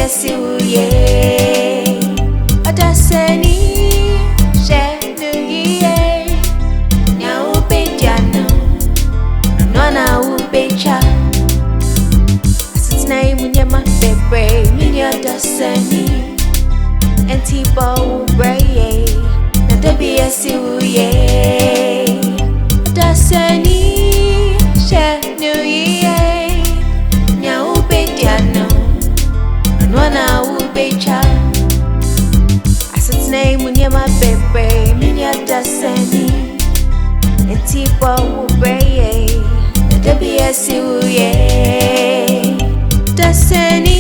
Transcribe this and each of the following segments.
siuye Odasani shenuye nya ubejano nona ubecha asitna imunyama bebre mini Odasani entiba ubreye na debi siuye Odasani shenuye nya ubejano nona ubecha asitna imunyama bebre mini Odasani entiba ubreye na debi siuye Odasani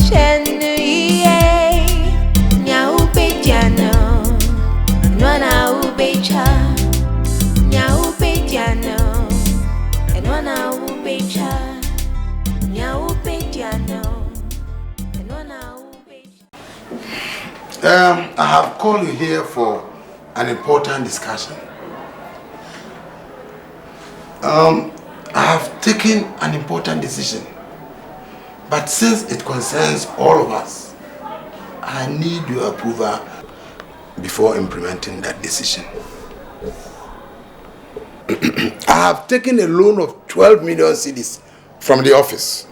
shenuye nya ubejano nona ubecha nya ubejano nona ubecha nya ubejano nona ubecha. I have called you here for an important discussion. I have taken an important decision, but since it concerns all of us, I need your approval before implementing that decision. I have taken a loan of 12 million cedis from the office.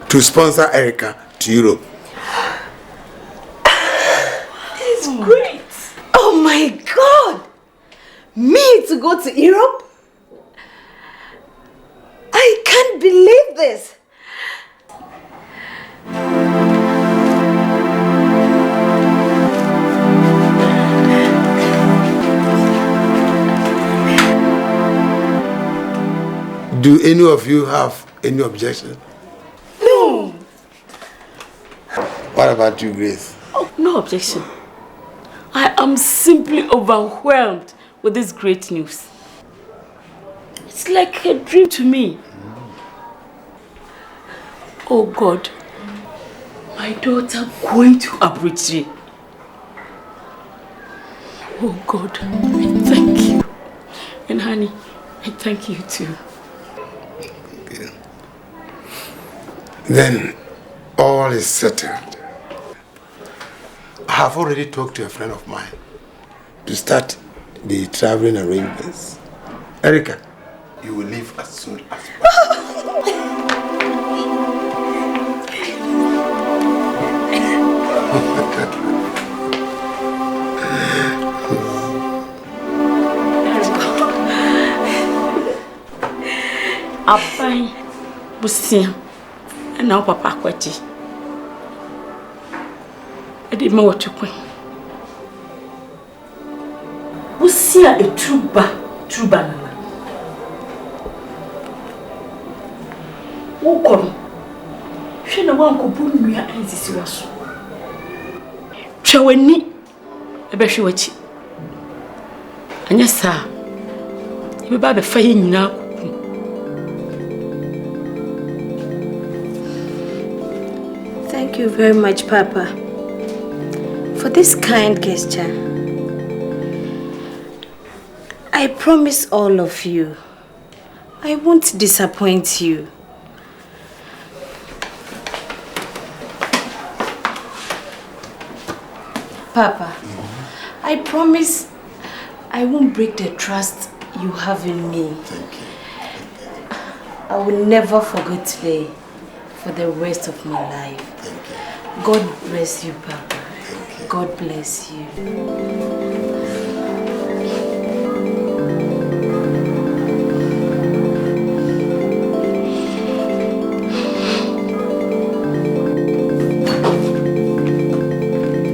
To sponsor Erica to Europe. This is great! Oh my God! Me to go to Europe? I can't believe this! Do any of you have any objection? No! What about you, Grace? Oh, no objection. I am simply overwhelmed with this great news. It's like a dream to me. Oh God, my daughter going to ADOM. Oh God, I thank you. And honey, I thank you too. Okay. Then all is settled. I have already talked to a friend of mine to start the traveling arrangements. Erica, you will leave as soon as possible. Apai, busia, and now Papa Kwati. I didn't know what you quit. Busia a true banana. Who come? She no one could put me and this was. Shaweni, a beshuachi. And yes, sir, you will be fine now. Thank you very much, Papa, for this kind gesture. I promise all of you, I won't disappoint you. Papa, I promise I won't break the trust you have in me. Thank you. I will never forget today for the rest of my life. Thank you. God bless you, Papa. Thank you. God bless you.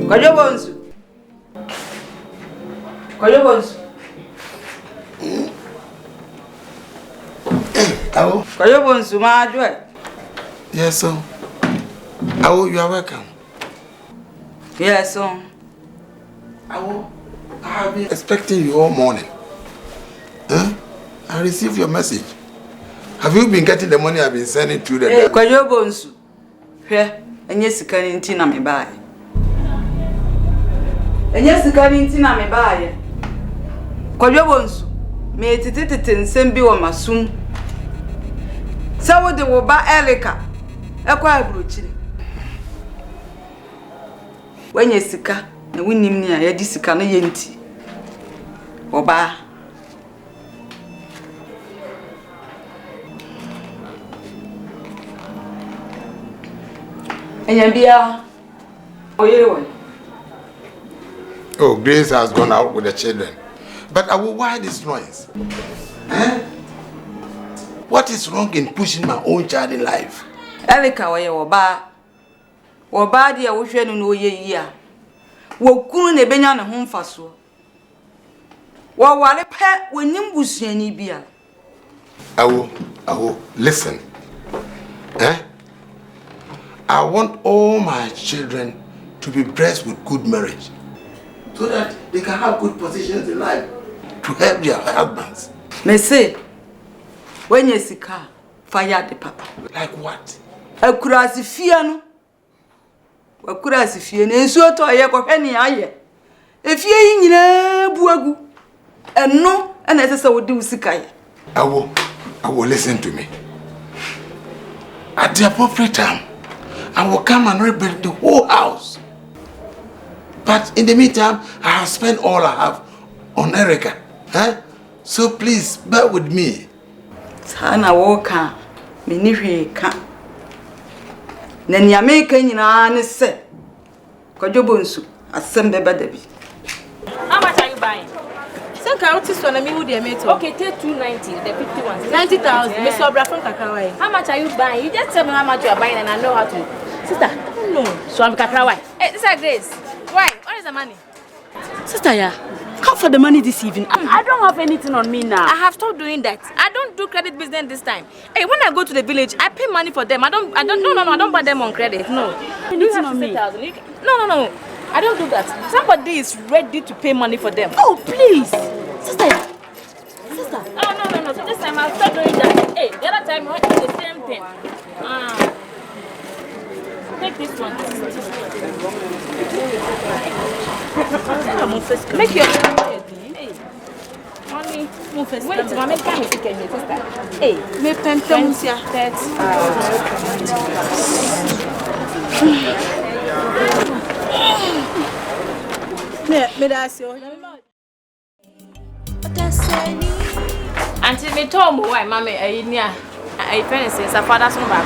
Kwajo bonsu. Kwajo bonsu. Awo? Kwajo bonsu ma adwe. Yes, sir. Awo, you are welcome. Yes, sir. Awo, I have been expecting you all morning. Huh? I received your message. Have you been getting the money I've been sending through the Hey, Kwajo bonsu. Hwe, enye sikani nti na me bae. Enye sikani nti na me bae. Kwajo bonsu. Me tititete nsem bi wo masum So what the woba Elika? Ekwa abrochire. When ye sika, na winnim ni a ye di sika no ye nti. Oba. Enyambia. Oyere. Oh, Grace has gone out with the children. But why this noise? Eh? What is wrong in pushing my own child in life? Elika waye woba. Woba dia wo hwe no no ye yi a. Wo kunu na benya ne ho mfaso. Wo wale pe wonim busuani bia. Awo, listen. Eh? I want all my children to be blessed with good marriage, so that they can have good positions in life to help their husbands. Me say, when you sika, fire the papa. Like what? Akurasi fie no. Akurasi fie na ensuo to aye kohwe ne aye. Efie yi nyina buagu. Eno na esese wo de usika ye. Awo, listen to me. At the appropriate time, I will come and rebuild the whole house. But in the meantime, I have spent all I have on Erica. Huh? So please, bear with me. Sana woka, me ni hwe ka. Na ni America nyina ne se. Kwadwobo nsu, asem beba dabi. How much are you buying? Sen ka uti so na mi wudi emeto. Okay, take 290, the 51. 90,000. Me sobra from kakawai. How much are you buying? You just tell me how much you are buying and I know how to. Sister, no. So I'm kakawai. Hey, this is Grace. Why? What is the money? Sister, yeah. Come for the money this evening. I don't have anything on me now. I have stopped doing that. I don't do credit business this time. Hey, when I go to the village, I pay money for them. I don't buy them on credit. No. Anything on me? No. I don't do that. Somebody is ready to pay money for them. Oh, please. Sister. Oh, no. So this time I'll stop doing that. Hey, the other time I did the same thing. Take this one. Make your hey. Money. Wait, mama, can you take your sister? Hey, me pentom sia. Me that's yo. Until me told me why, mommy, I finished since her father's no back.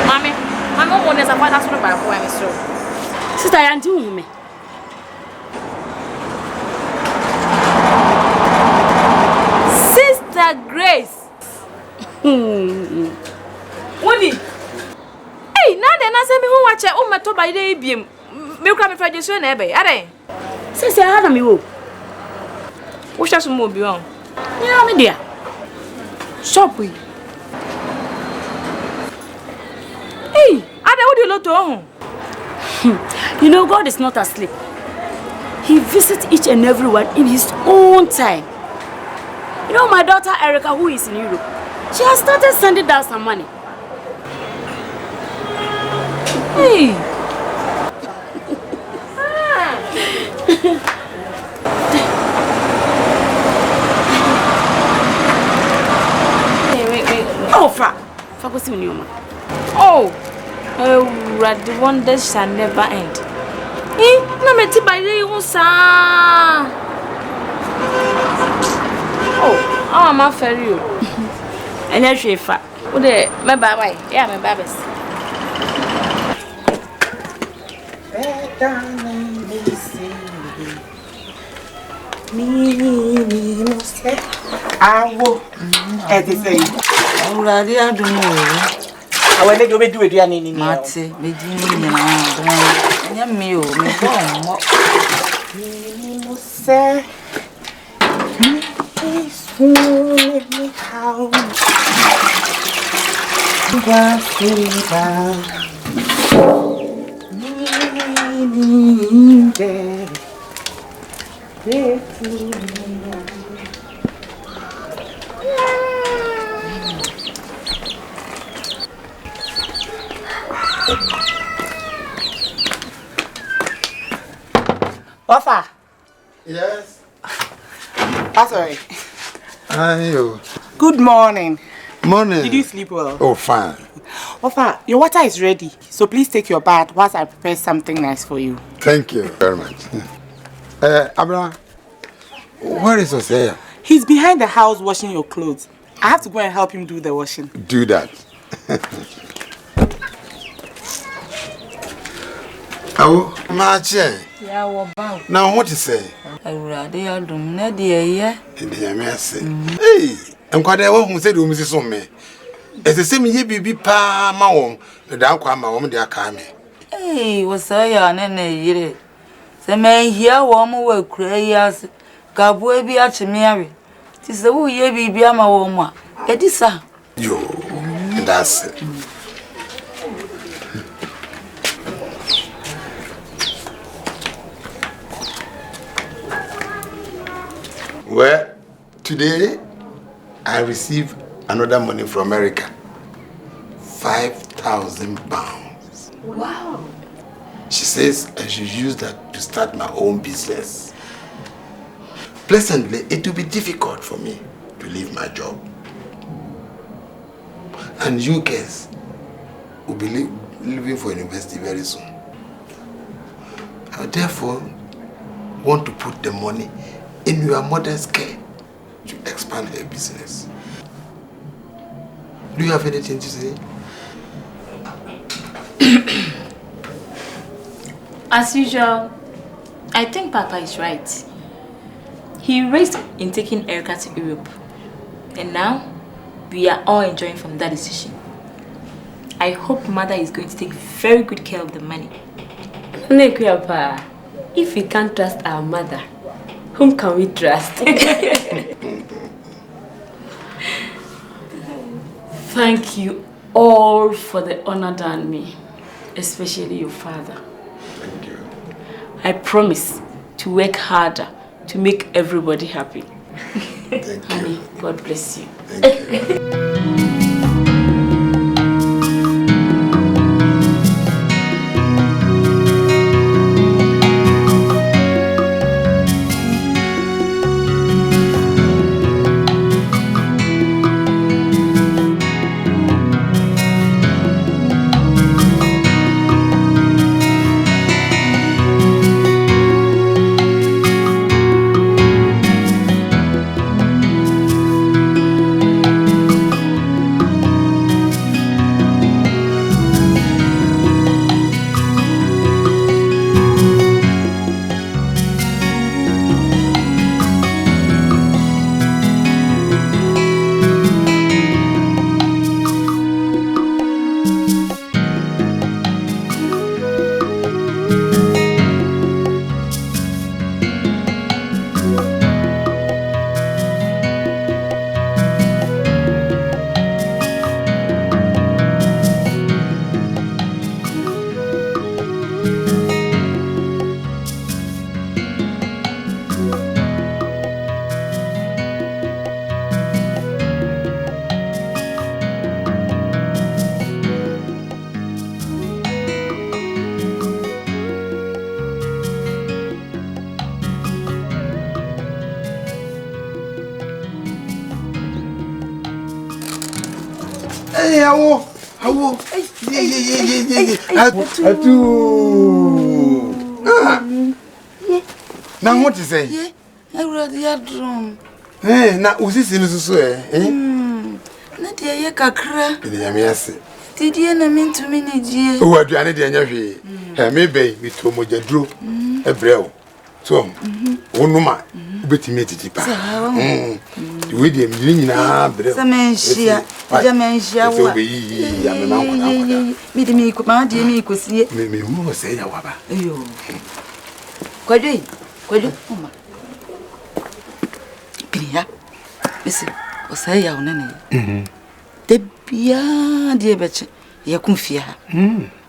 Mommy, when there's a father's no back, why I'm so. Sister, I do me. Sister Grace. Wodi. Hey, now then I say me who watch o meto by the biem. Me kra me fa jesu na ebe. Ade. Sister, I have me wo. Wo hwa so mo bi on. Yeah, me dia. Shop we. Hey, Ade wo di loto on. You know, God is not asleep. He visits each and everyone in his own time. You know, my daughter Erica, who is in Europe, she has started sending down some money. Hey. Wait. Oh, Fa see me, Oh, the wonders shall never end. Na me ti by the unsa. Oh, I'm a ferry. And then she fa. What the me baba? Yeah, me babes. Awo, everything. Already I don't know. I will let you do it, Yanni. Mate, me didn't know. Me bomb. Say, let me how. Offer. Yes. Oh, sorry. Ayo. Good morning. Morning. Did you sleep well? Oh, fine. Ofa, your water is ready. So please take your bath whilst I prepare something nice for you. Thank you very much. Abraham, where is Osei? He's behind the house washing your clothes. I have to go and help him do the washing. Do that. Oh, my chair. Yeah, what? Now, what you say? I rather ADOM, na dear. Hey, I'm quite a woman who said, Mrs. Some. As the same year be pa my home, the down qua my woman, they are coming. Hey, was I on any year? The man here, woman will cry as Gabwe be at Mary. 'Tis the woo ye be my woman. It is a Yo, that's it. Well, today I received another money from America. £5,000. Wow. She says I should use that to start my own business. Pleasantly, it will be difficult for me to leave my job. And you guys will be leaving for university very soon. I therefore want to put the money in your mother's care to expand her business. Do you have anything to say? As usual, I think Papa is right. He raised in taking Erica to Europe. And now, we are all enjoying from that decision. I hope Mother is going to take very good care of the money. Papa, if we can't trust our mother, whom can we trust? Thank you all for the honor done me, especially your father. Thank you. I promise to work harder to make everybody happy. Thank you. Honey, God bless you. Thank you. Hey, how? Now what you say? Yeah, I rather ADOM. Eh, na usisi nusu eh? Na dear kakra. Yes. Did you na mean to me, dear? Oh, aduane de anya hwe. Eh, maybe we to mojadro ebreo. So, onuma ubetimi etitipa. We dey mi nyina breo. Samenshia, Jamenshia wa. Ya me na nkwa. Mi de mi ko ma de mi ko sie. Me hu se ya waba. Ayo. Kwadu, mama. Pia. Listen, Osei ya onene. De bia de beche. Ya kumfia.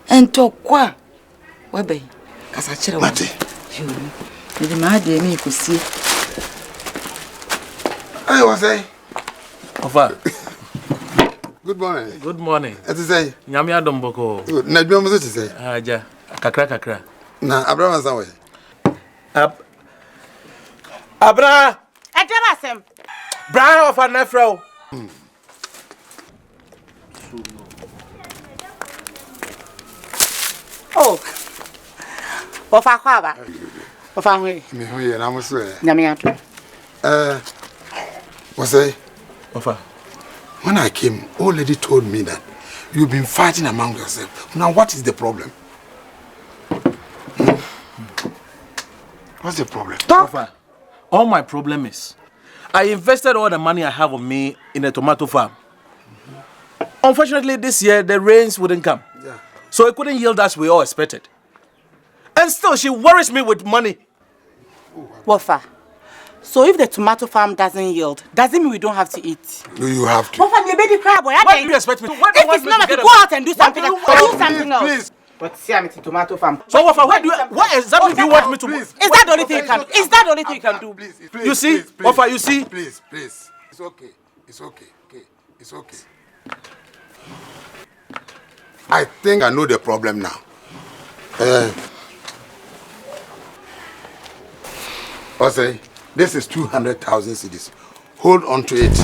Ento kwa. Wabe. Kasa kire wa. Mate. Yo. Mi de ma de mi ko sie. Hey, Osei. Ofa. Good morning. Good morning. Ati say. Nyame ADOM boko. Good. Na dwom so ti say. Aja. Kakra. Na Abraham san we. Abra. Ejaba sem. Brian of an Afro. Oh. Ofa kwaba. Ofa we. Me ho ye na mo so e. Nyame ato. Osei. Ofa. When I came, old lady told me that you've been fighting among yourselves. Now what is the problem? What's the problem? Ofa, all my problem is I invested all the money I have on me in a tomato farm. Unfortunately, this year the rains wouldn't come. Yeah. So it couldn't yield as we all expected. And still, she worries me with money. Wofa. So if the tomato farm doesn't yield, doesn't mean we don't have to eat. No, you have to. Wofa, you baby crab boy. What do you expect me to do? If it's not, go out and do something else. Do something else. Please. But see, I'm at the tomato farm. So what exactly do you want me to do? Is that the only thing you can do? Is that the only thing you can do? Please, You see? Ofa, you see? Please. It's okay. It's okay. Okay. It's okay. I think I know the problem now. Osei, this is 200,000 cedis. Hold on to it.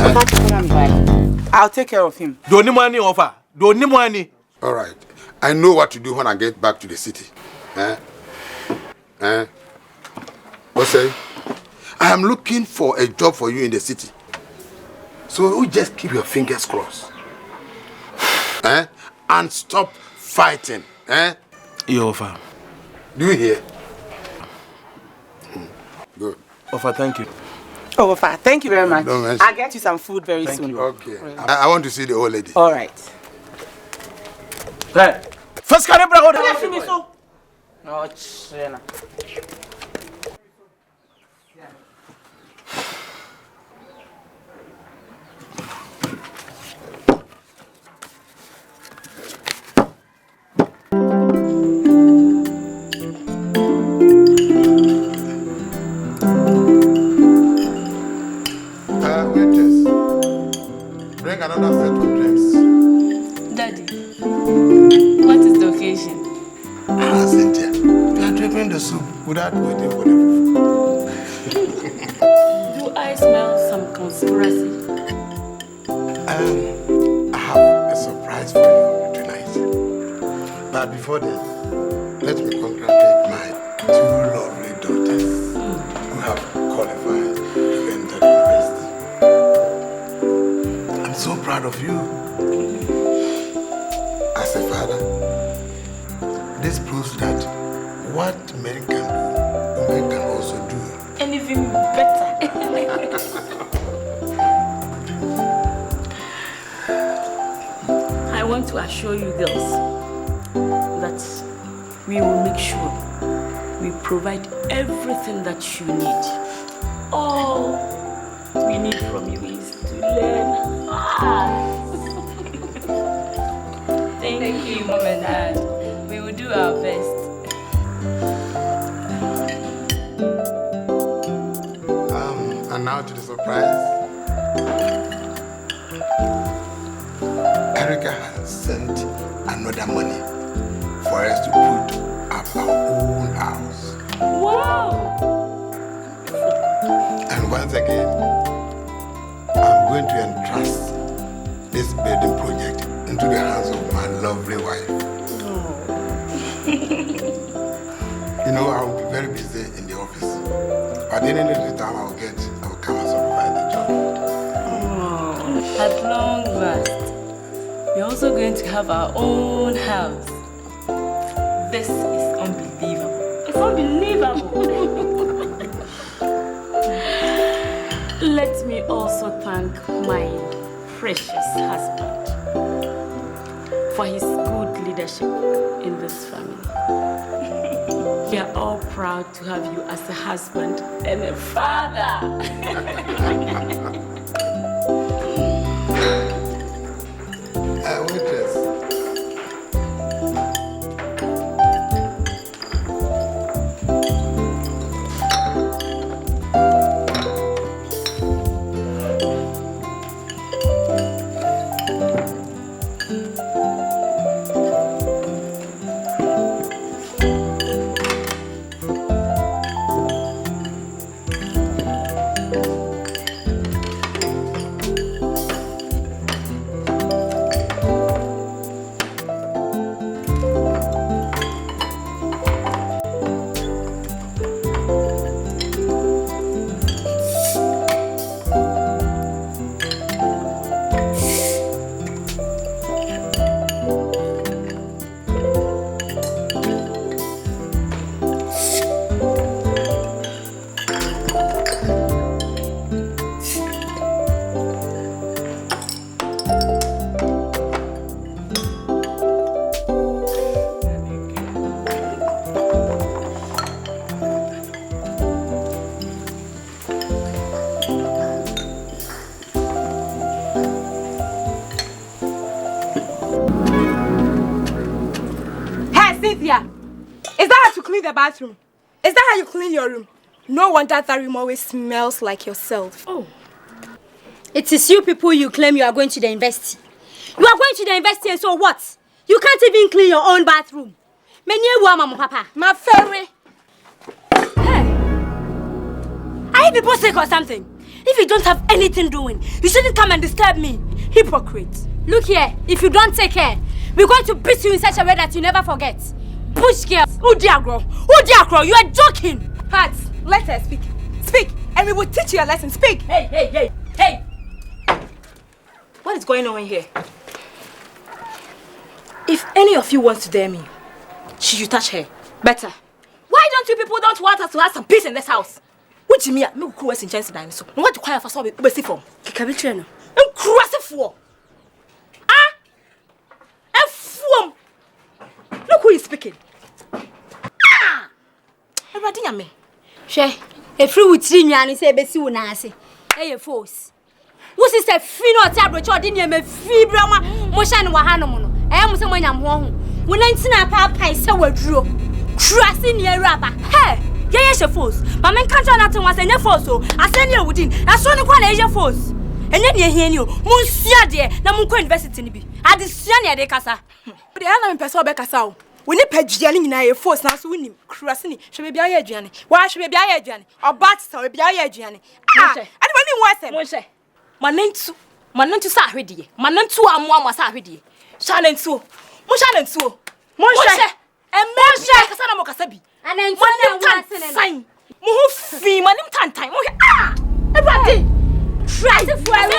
I'll take care of him. Do you need money, Ofa? Do you need money? All right. I know what to do when I get back to the city. Osei, I am looking for a job for you in the city. So you just keep your fingers crossed. And stop fighting. Yo, Ofa. Do you hear? Good. Ofa, thank you. Oh, Wofa, thank you very much. Don't mention. I'll get you some food very soon. Okay. I want to see the old lady. All right. Hey. First, can I bring out No, China. Waitress, bring another set of drinks. Daddy, what is the occasion? Cynthia, you are drinking the soup without waiting for the food. Do I smell some conspiracy? I have a surprise for you tonight. But before that, let me congratulate my two lovely daughters who have qualified to enter the university. I'm so proud of you. As a father, this proves that what men can do, women can also do. And even better. I want to assure you girls that we will make sure we provide everything that you need. All we need from you is to learn hard. Thank you, Mom and Dad. We will do our best. And now to the surprise. Erica has sent another money for us to put up our own house. Wow! And once again, I'm going to entrust this building project into the hands of my lovely wife. You know, I will be very busy in the office. But at the end of the time I will come and supervise the job. Oh, at long last, we're also going to have our own house. This is unbelievable. It's unbelievable. Let me also thank my precious husband for his good leadership in this family. We are all proud to have you as a husband and a father. Waitress. clean the bathroom. Is that how you clean your room? No wonder that room always smells like yourself. Oh. It is you people you claim you are going to the university. You are going to the university and so what? You can't even clean your own bathroom. Mama, Papa. My fairy. Hey. Are you people sick or something? If you don't have anything doing, you shouldn't come and disturb me. Hypocrite. Look here, if you don't take care, we're going to beat you in such a way that you never forget. Push girl. Oh dear girl. Oh dear girl, you are joking. Pat, let her speak. Speak, and we will teach you a lesson. Speak. Hey. What is going on here? If any of you wants to dare me, should you touch her? Better. Why don't you people don't want us to have some peace in this house? Which me no cruel in chance dime so. What to quiet for so be for? Kikabi train. Cruel. Look who is speaking. Everybody me. She, a free with 3 years say besi wo na ase. Eye force. Wo sister fino tabro cho de ne me fi brama mo sha ne wa hanom no. Mo se mo nyam ho ho. Wo na ntina papa se waduro. Krasi ne awraba. Hey, ye she force. Ma men kan cho na ten was enye force o. Ase ne awudin. Aso ne kwa na eye force. Enye ne ehia ni o. Mo nsua de na mo kwa university ni bi. Ade sua ne de kasa. De ana me pese obekasa o. We need paduane nyina ye force na so wonim krase ni hwe bia ye aduane wa hwe bia ye aduane obat so bia ye aduane ade woni nwasem mo manantu sa ahwedie manantu amoa sa ahwedie sha nantu mo sha nantu mo hwe emma kasa na mo kasa bi anantu na nwasene mo ho fi manim tantan mo hwe ebade try to for every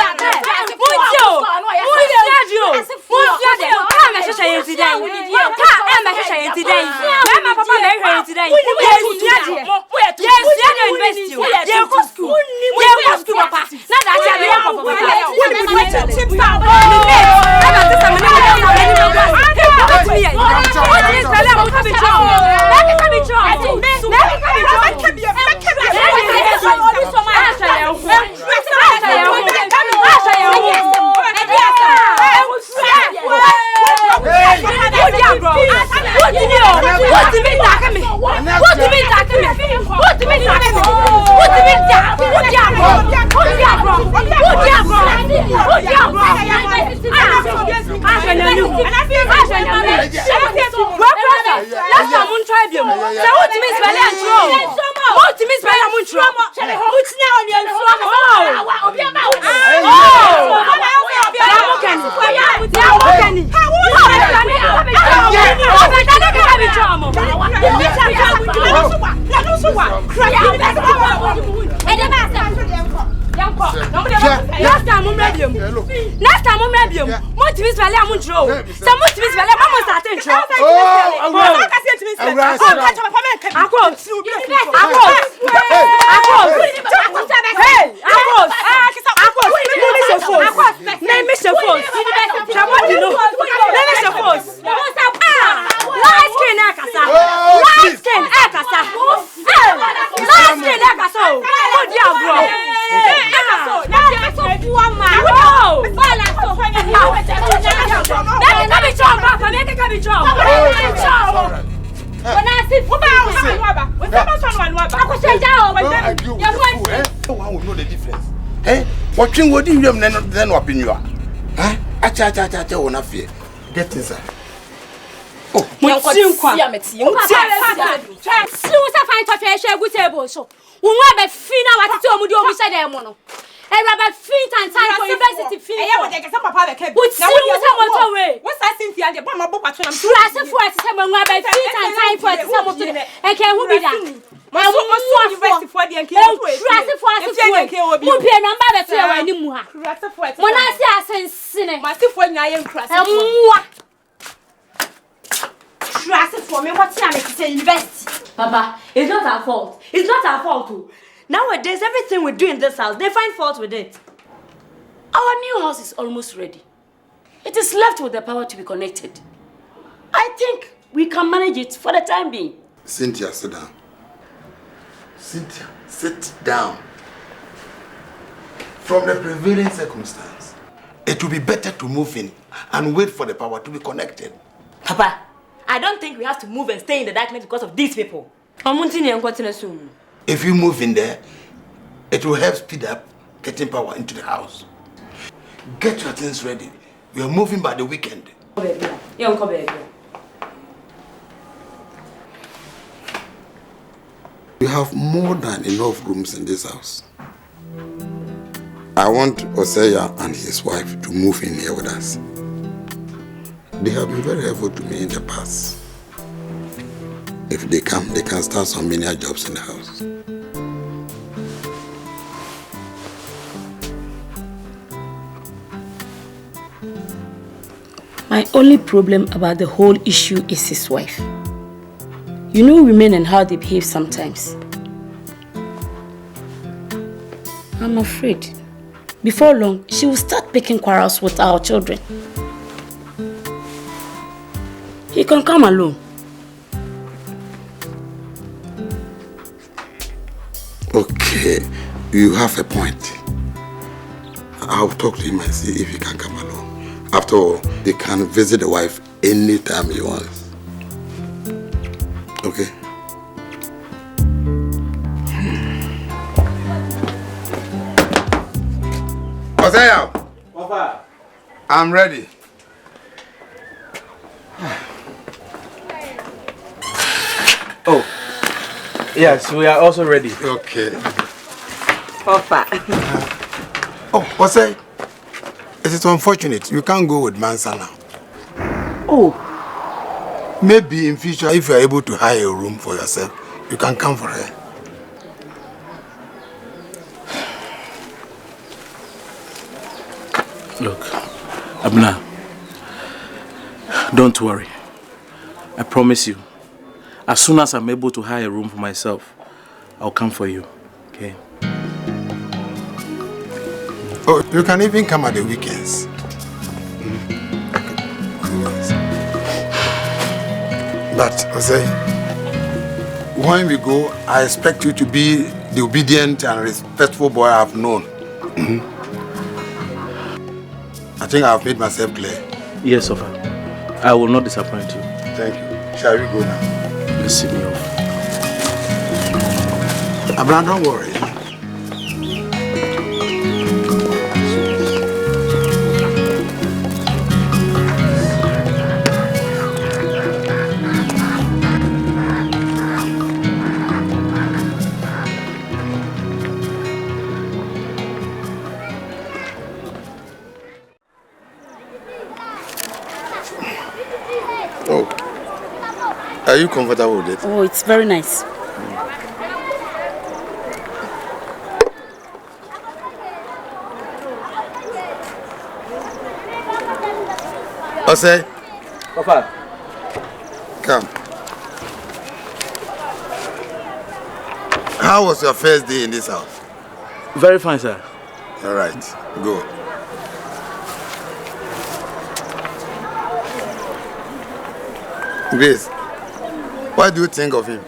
Watching what you then open you are. Acha, wona fear. Get inside. Oh, you find to share good table so. We want be fina what to omu do omu say dem no. E raba fin and time for university fin. E we dey get papa be kebi. Na we motor way. What's that Cynthia dey ba ma bo patro na. Trust for it say we want be fin and time for it say motor. E can who be that? My university for the nke we. Trust for us. Mu pie number be to we ni mu ha. Trust for it. Mo na say asensene. Ma si for nya ye trust. Trust for me what time it say university. Papa, it's not our fault. It's not our fault too. Nowadays, everything we do in this house, they find fault with it. Our new house is almost ready. It is left with the power to be connected. I think we can manage it for the time being. Cynthia, sit down. Cynthia, sit down. From the prevailing circumstance, it will be better to move in and wait for the power to be connected. Papa, I don't think we have to move and stay in the darkness because of these people. If you move in there, it will help speed up getting power into the house. Get your things ready. We are moving by the weekend. We have more than enough rooms in this house. I want Osei and his wife to move in here with us. They have been very helpful to me in the past. If they come, they can start some menial jobs in the house. My only problem about the whole issue is his wife. You know women and how they behave sometimes. I'm afraid before long she will start picking quarrels with our children. He can come alone. Okay, you have a point. I'll talk to him and see if he can come along. After all, he can visit the wife anytime he wants. Okay? Osei! Papa! I'm ready. Oh, yes, we are also ready. Okay. Papa. Oh, Osei, it is unfortunate. You can't go with Mansa now. Oh. Maybe in future, if you are able to hire a room for yourself, you can come for her. Look, Abna, don't worry. I promise you, as soon as I'm able to hire a room for myself, I'll come for you, okay? Oh, you can even come at the weekends. But, Osei, when we go, I expect you to be the obedient and respectful boy I have known. I think I have made myself clear. Yes, Sofa. I will not disappoint you. Thank you. Shall we go now? Let's see me off. Abraham, don't worry. Are you comfortable with it? Oh, it's very nice. Osei? Papa. Come. How was your first day in this house? Very fine, sir. All right, go. Grace, what do you think of him?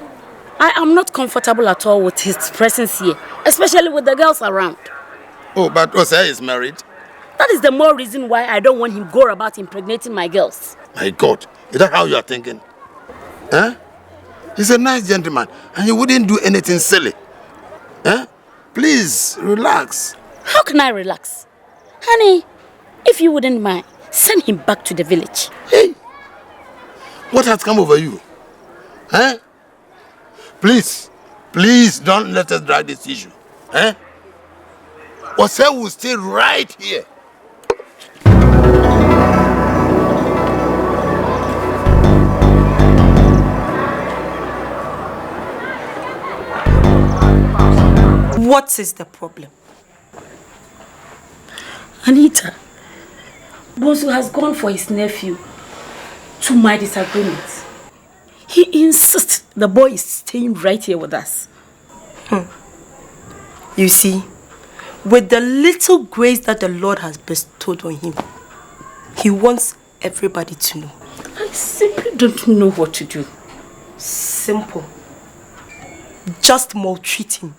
I am not comfortable at all with his presence here, especially with the girls around. Oh, but Osei is married. That is the more reason why I don't want him go about impregnating my girls. My God, is that how you are thinking? Huh? He's a nice gentleman and he wouldn't do anything silly. Huh? Please, relax. How can I relax? Honey, if you wouldn't mind, send him back to the village. Hey, what has come over you? Huh? Please, please don't let us drag this issue. Huh? Osei will stay right here. What is the problem? Anita, Bonsu has gone for his nephew to my disagreement. He insists the boy is staying right here with us. You see, with the little grace that the Lord has bestowed on him, he wants everybody to know. I simply don't know what to do. Simple. Just maltreat him.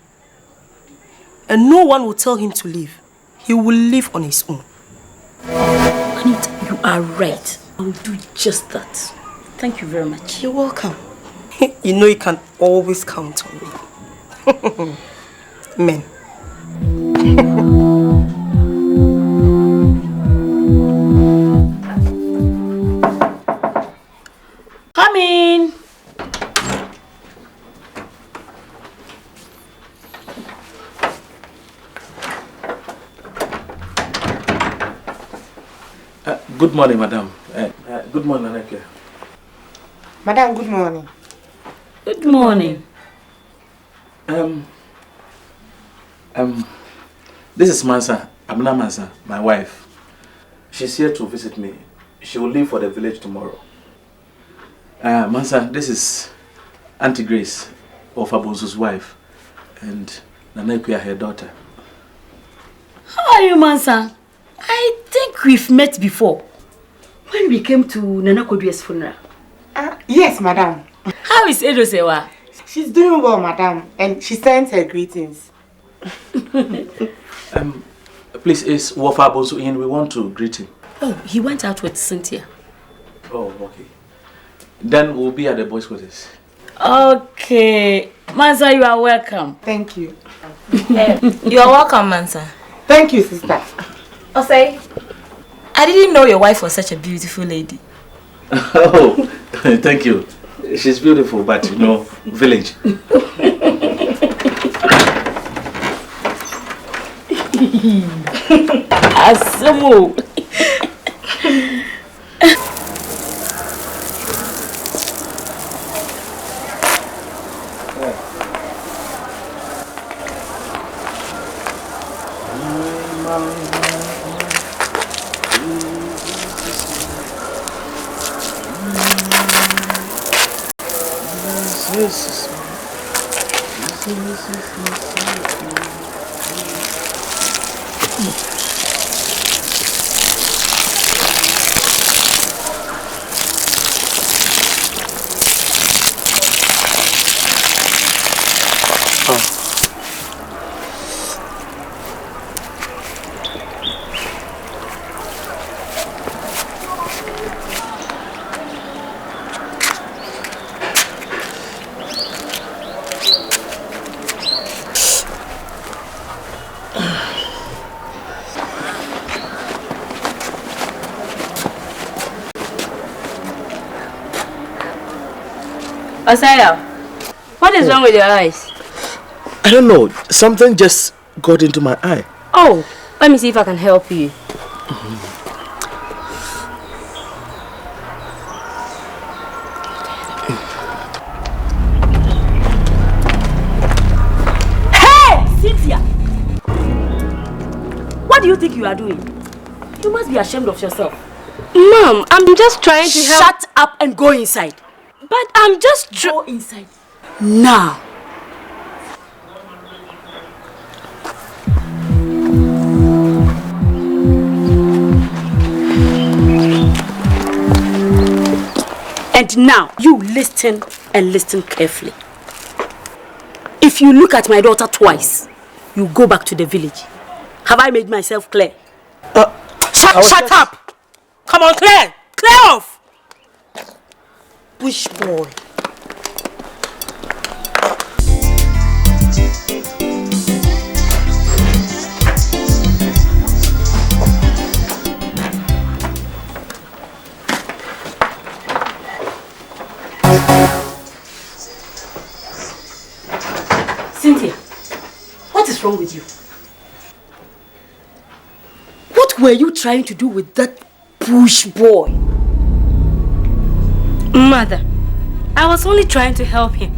And no one will tell him to leave. He will live on his own. Anita, you are right. I will do just that. Thank you very much. You're welcome. You know you can always count on me. Men. Come in. Good morning, madam. Good morning, Aneke. Madam, good morning. Good morning. This is Mansa, Abna Mansa, my wife. She's here to visit me. She will leave for the village tomorrow. Mansa, this is Auntie Grace, of Abuzu's wife, and Nanekuya, her daughter. How are you, Mansa? I think we've met before. When we came to Nana Kodue's funeral. Yes, madam. How is Edosewa? She's doing well, madam, and she sends her greetings. Please, is Wafa Abuzu in? We want to greet him. Oh, he went out with Cynthia. Oh, okay. Then we'll be at the boys' quarters. Okay. Mansa, you are welcome. Thank you. You are welcome, Mansa. Thank you, sister. Osei, I didn't know your wife was such a beautiful lady. Oh, thank you. She's beautiful, but you know, village. Asamu. Osei, what is wrong with your eyes? I don't know. Something just got into my eye. Oh, let me see if I can help you. Hey, Cynthia! What do you think you are doing? You must be ashamed of yourself. Mom, I'm just trying to help. Shut up and go inside. But I'm just Go inside. Now. And now, you listen and listen carefully. If you look at my daughter twice, you go back to the village. Have I made myself clear? Shut up! Come on, clear! Clear off! Bush boy. Cynthia, what is wrong with you? What were you trying to do with that bush boy? Mother, I was only trying to help him.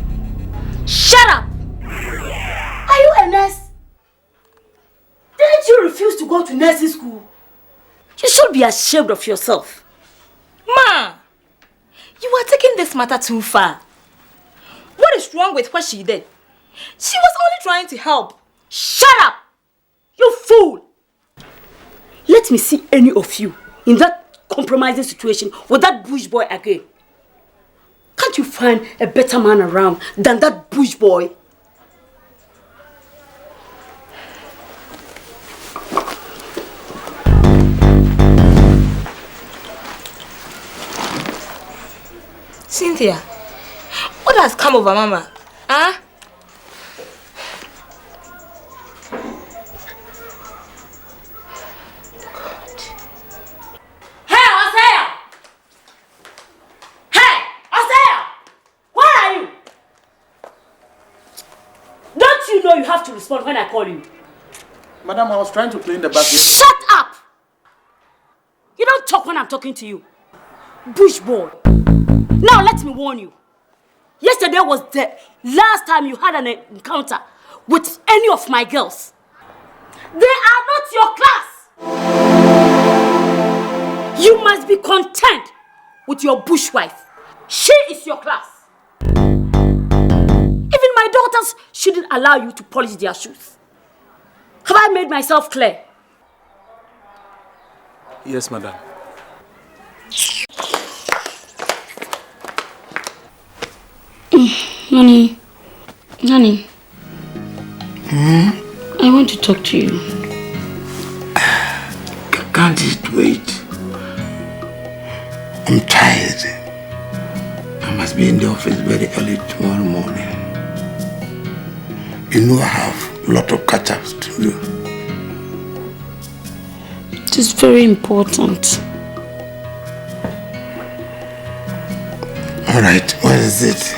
Shut up! Are you a nurse? Didn't you refuse to go to nursing school? You should be ashamed of yourself. Ma, you are taking this matter too far. What is wrong with what she did? She was only trying to help. Shut up! You fool! Let me see any of you in that compromising situation with that bush boy again. Can't you find a better man around than that bush boy? Cynthia, what has come over Mama? Huh? Hey, Osei! Hey, Osei! Where are you? Don't you know you have to respond when I call you? Madam, I was trying to clean the bathroom. Shut up! You don't talk when I'm talking to you. Bush boy. Now let me warn you. Yesterday was the last time you had an encounter with any of my girls. They are not your class. You must be content with your bush wife. She is your class. Even my daughters shouldn't allow you to polish their shoes. Have I made myself clear? Yes, madam. Honey. I want to talk to you. Can't it wait? I'm tired. I must be in the office very early tomorrow morning. You know I have a lot of catch-ups to do. It is very important. Alright, what is it?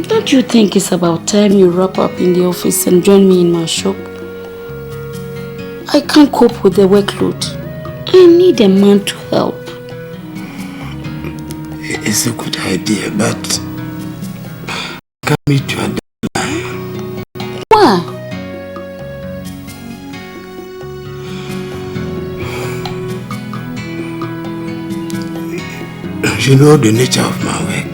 Don't you think it's about time you wrap up in the office and join me in my shop? I can't cope with the workload. I need a man to help. It's a good idea, but I can't meet you at deadline. Why? You know the nature of my work.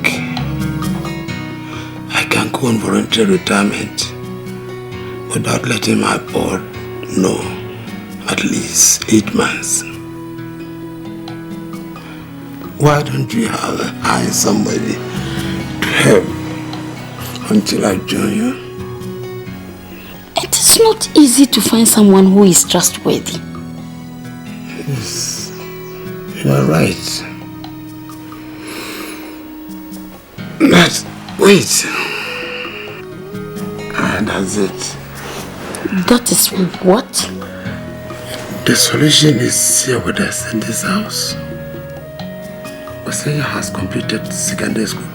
I can go on voluntary retirement without letting my board know at least 8 months. Why don't you hire somebody to help until I join you? It is not easy to find someone who is trustworthy. Yes, you are right. But wait. That's it. That is what? The solution is here with us in this house. Osei has completed secondary school.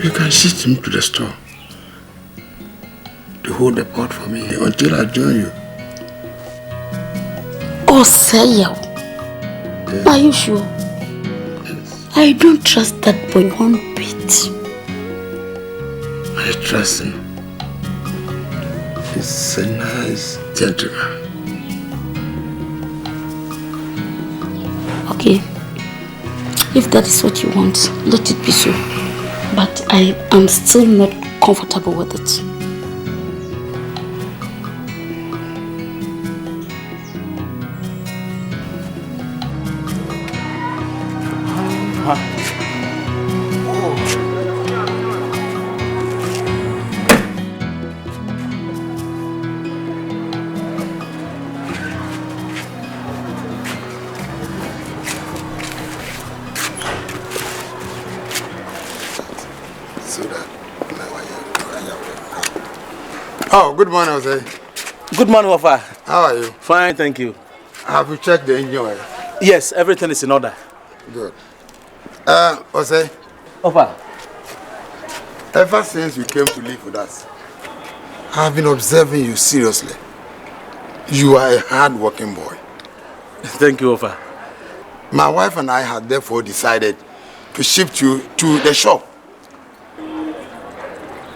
You can shift him to the store to hold the pot for me until I join you. Osei? Yes. Are you sure? Yes. I don't trust that boy one bit. I trust him. He's a nice gentleman. Okay. If that is what you want, let it be so. But I am still not comfortable with it. Oh, good morning, Osei. Good morning, Wafa. How are you? Fine, thank you. Have you checked the engine oil? Yes, everything is in order. Good. Osei, Wafa. ever since you came to live with us, I've been observing you seriously. You are a hard-working boy. Thank you, Wafa. My wife and I had therefore decided to shift you to the shop.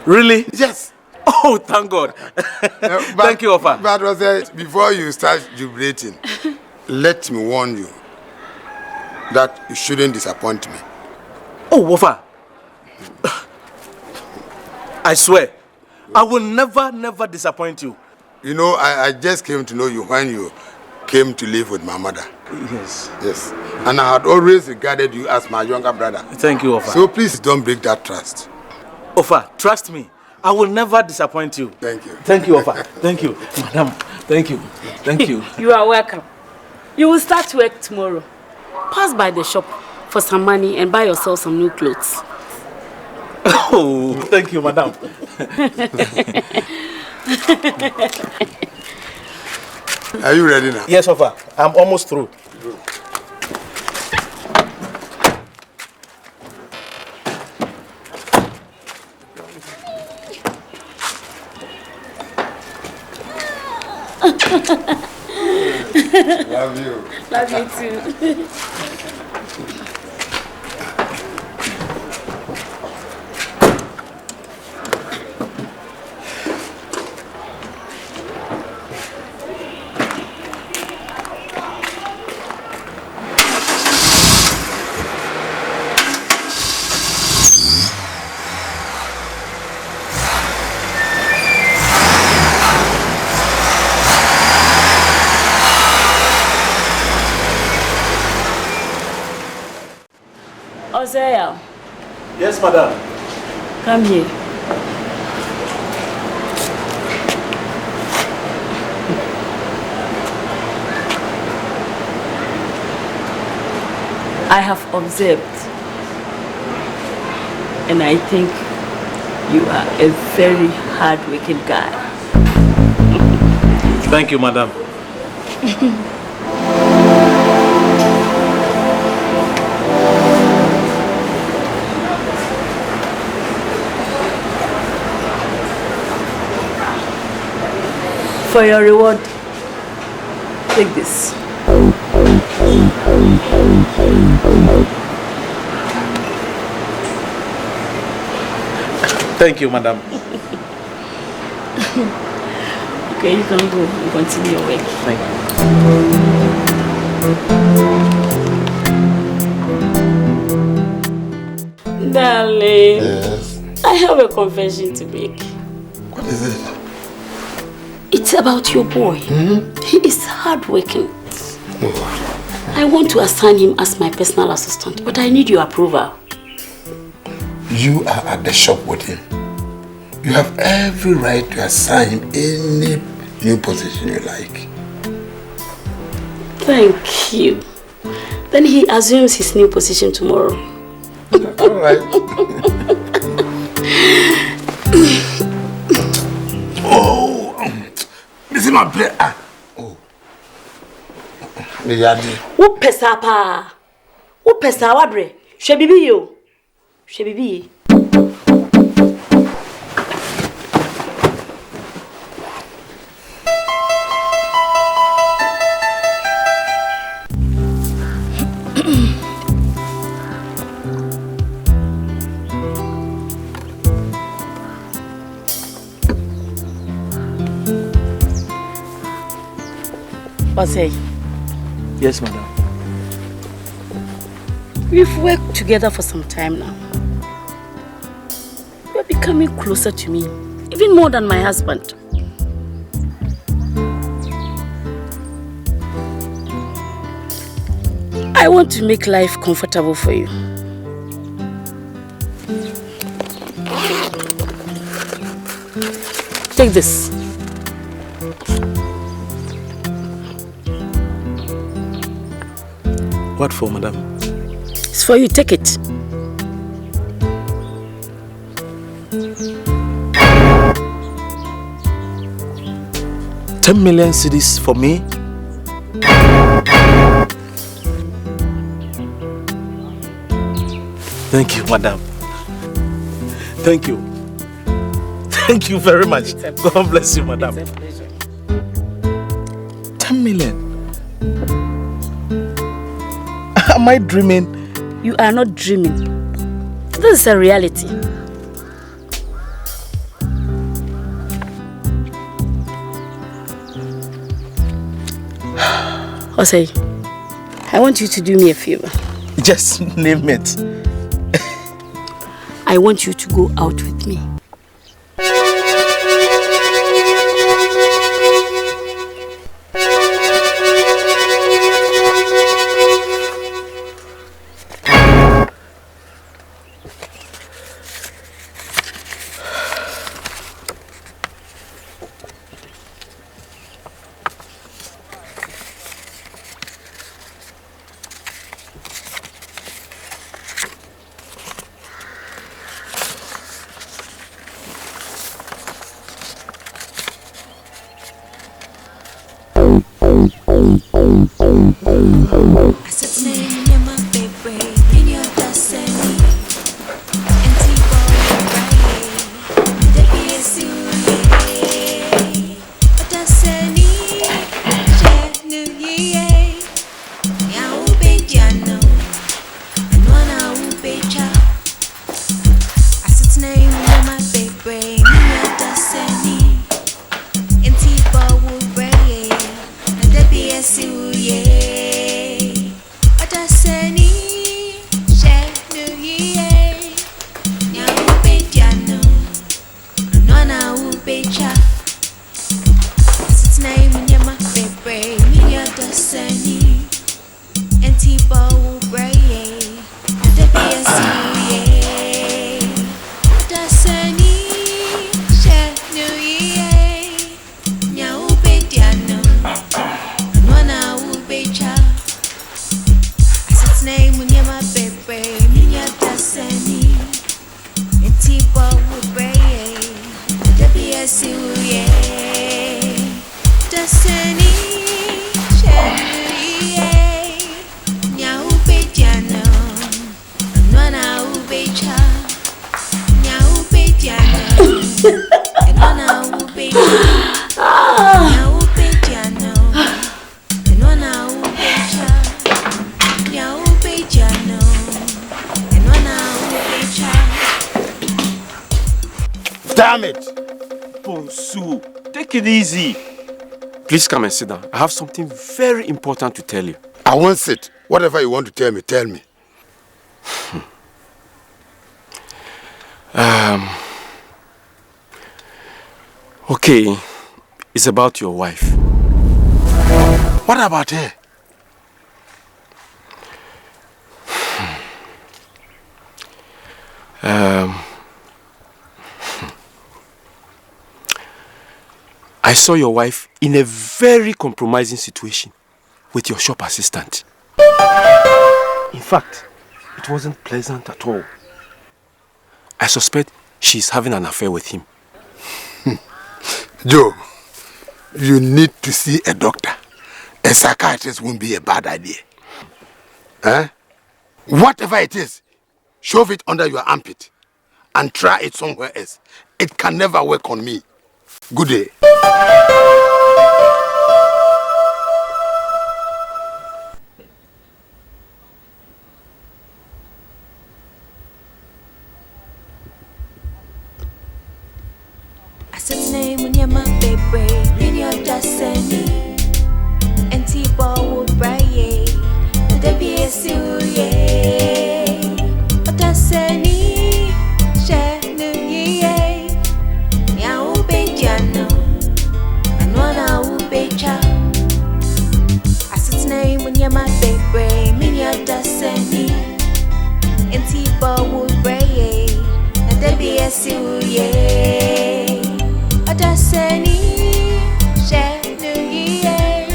Really? Yes. Oh, thank God. Thank you, Wafa. But Osei, before you start jubilating, let me warn you that you shouldn't disappoint me. Oh, Wafa. I swear, I will never disappoint you. You know, I just came to know you when you came to live with my mother. Yes. Yes. And I had always regarded you as my younger brother. Thank you, Wafa. So please don't break that trust. Wafa, trust me. I will never disappoint you. Thank you. Thank you, Wafa. Thank you. Madam, thank you. Thank you. You are welcome. You will start work tomorrow. pass by the shop for some money and buy yourself some new clothes. Oh, thank you, madam. Are you ready now? Yes, Ofa. I'm almost through. Love you. Love you too. Osei. Yes, madam. Come here. I have observed, and I think you are a very hard-working guy. Thank you, madam. For your reward, take this. Thank you, madam. Okay, you can go and continue your work. Thank you. Darling, Yes. I have a confession to make. What is it? It's about your boy. He is hardworking. I want to assign him as my personal assistant, but I need your approval. You are at the shop with him. You have every right to assign him any new position you like. Thank you. Then he assumes his new position tomorrow. All right. Oh, this is my plate. Oh, me yadi. Who pesa pa? Who pesa wadre? Shebibi yo. Shebibi. Osei. Yes, madam. We've worked together for some time now. You're becoming closer to me, even more than my husband. I want to make life comfortable for you. Take this. What for, madam? It's for you, take it. $10 million cedis for me? Thank you, madam. Thank you. Thank you very much. God bless you, madam. It's a pleasure. 10 million? Am I dreaming? You are not dreaming. This is a reality. Osei, I want you to do me a favor. Just name it. I want you to go out with me. Oh, Sue, take it easy. Please come and sit down. I have something very important to tell you. I won't sit. Whatever you want to tell me, tell me. Okay, it's about your wife. What about her? I saw your wife in a very compromising situation with your shop assistant. In fact, it wasn't pleasant at all. I suspect she's having an affair with him. Joe, you need to see a doctor. A psychiatrist won't be a bad idea. Eh? Whatever it is, shove it under your armpit and try it somewhere else. It can never work on me. Good day. I said name when you're my baby, in your destiny. And T-ball will break. The BSU, yeah. Odasani, Shanu, yeah. Now, Bejano. And one hour, Becha. I said name when you're my baby, in your destiny. And T-ball will break. The BSU, yeah. Odasani, Shanu, yeah.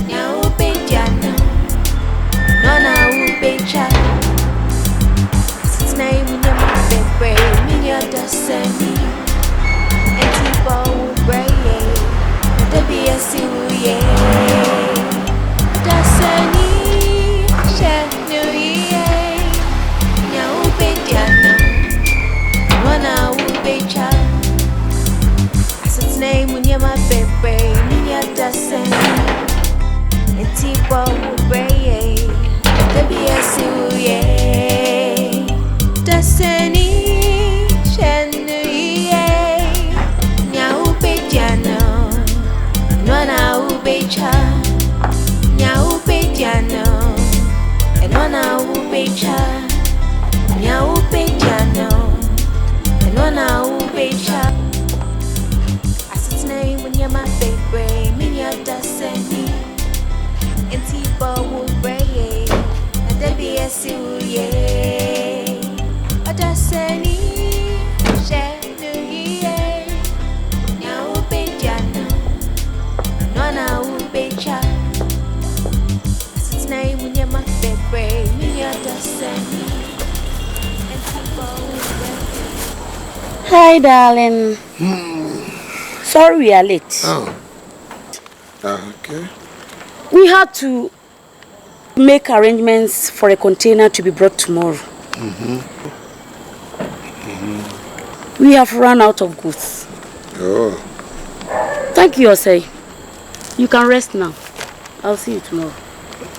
Now, Bejano. Nona ubecha. Since name in your mouth, baby, in your destiny. And people pray. The BSU, yeah. Odasani, Shanu, yeah. Now ubejano. Nona ubecha. Since name in your mouth, baby, in your destiny. And people pray. The BSU, yeah. Odasani, Shanu, yeah. Nya ubejano. Nwana ubecha. Nya ubejano. And nwana ubecha. Nya ubejano. And nwana ubecha. I said name when you're my baby. Mean your destiny. And people will break. The BSU, yeah. Odasani, Shanu, yeah. Nya ubejano. Nwana ubecha. Since name when you're my baby, me your Odasani. And people will break. Hi, darling. Sorry we are late. Oh. Okay. We had to make arrangements for a container to be brought tomorrow. We have run out of goods. Oh. Thank you, Osei. You can rest now. I'll see you tomorrow.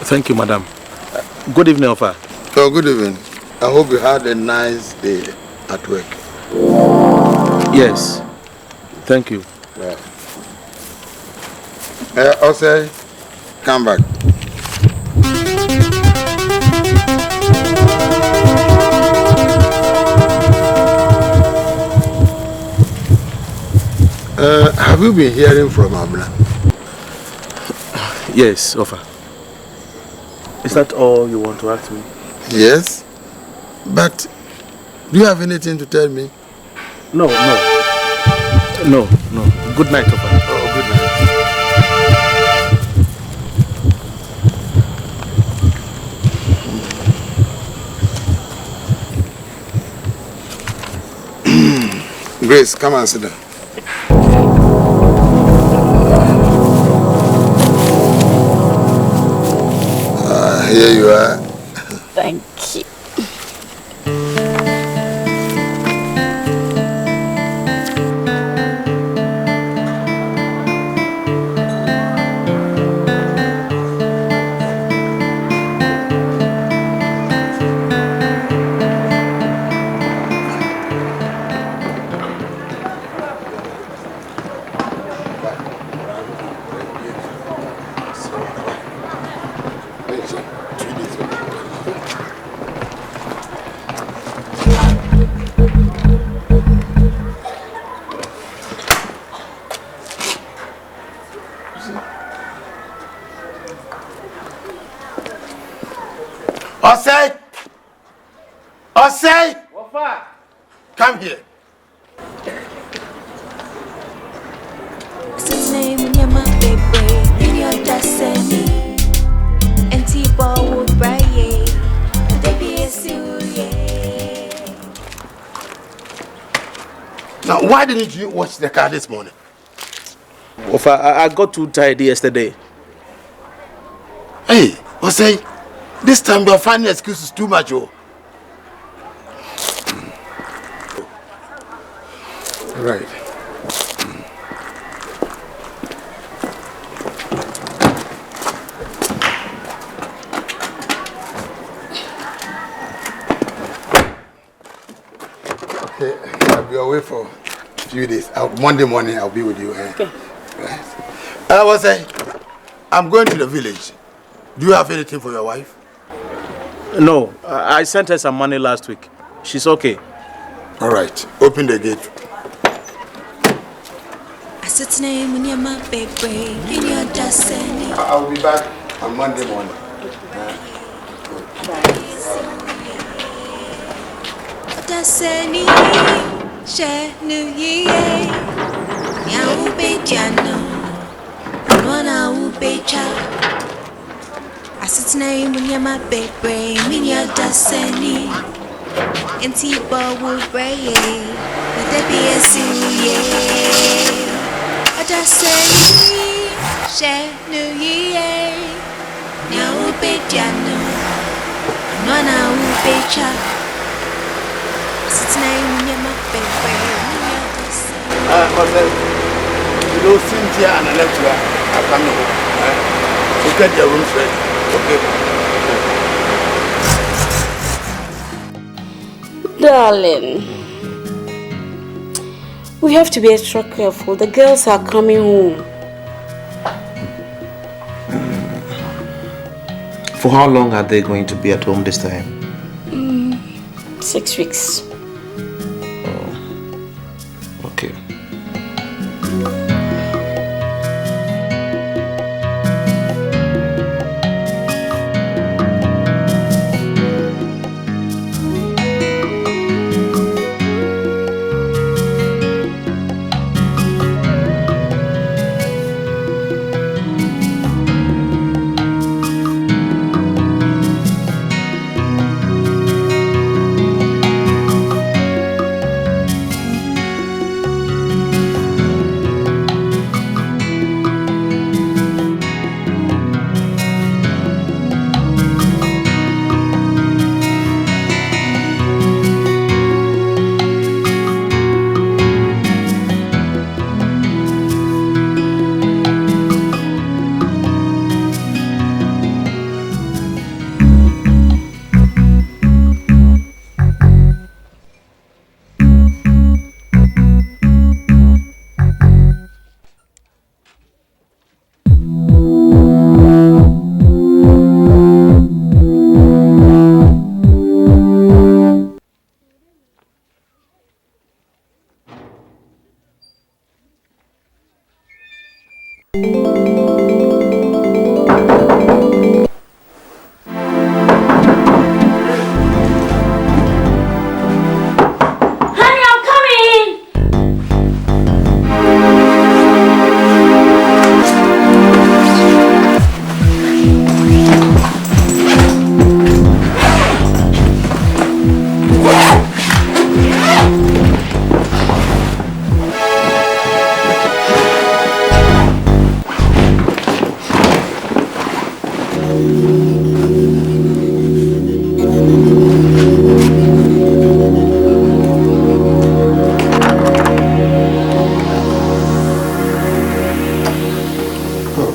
Thank you, madam. Good evening, Ofa. Oh, good evening. I hope you had a nice day at work. Yes. Thank you. Yeah. Osei, come back. Have you been hearing from Abna? Yes, Ofa. Is that all you want to ask me? Yes. But do you have anything to tell me? No. Good night, Ofa. Oh, good night. Grace, come and sit down. Here you are. Thank you. Osei! Osei! Come here. Since name when you're my baby, in your destiny, and T-ball will break. They be a serious. Now, why didn't you wash the car this morning? I got too tired yesterday. Hey, Osei, this time you're finding excuses too much, oh. Right. Okay, I'll be away for a few days. Monday morning I'll be with you. Okay. Right. Osei, I'm going to the village. Do you have anything for your wife? No, I sent her some money last week. She's okay. All right, open the gate. I said name when you're my baby, in your destiny. I'll be back on Monday morning. Odasani, she New Year. Yahu be jano, Rona wu be cha. I said name when you're my baby, in your destiny. And T-ball will break. But there be a serious. Odasani, she New Year. Yahu be jano, Rona wu be cha. You know, Cynthia and Electra are coming home. So get your rooms ready. Okay? Darling, we have to be extra careful. The girls are coming home. For how long are they going to be at home this time? 6 weeks. Okay.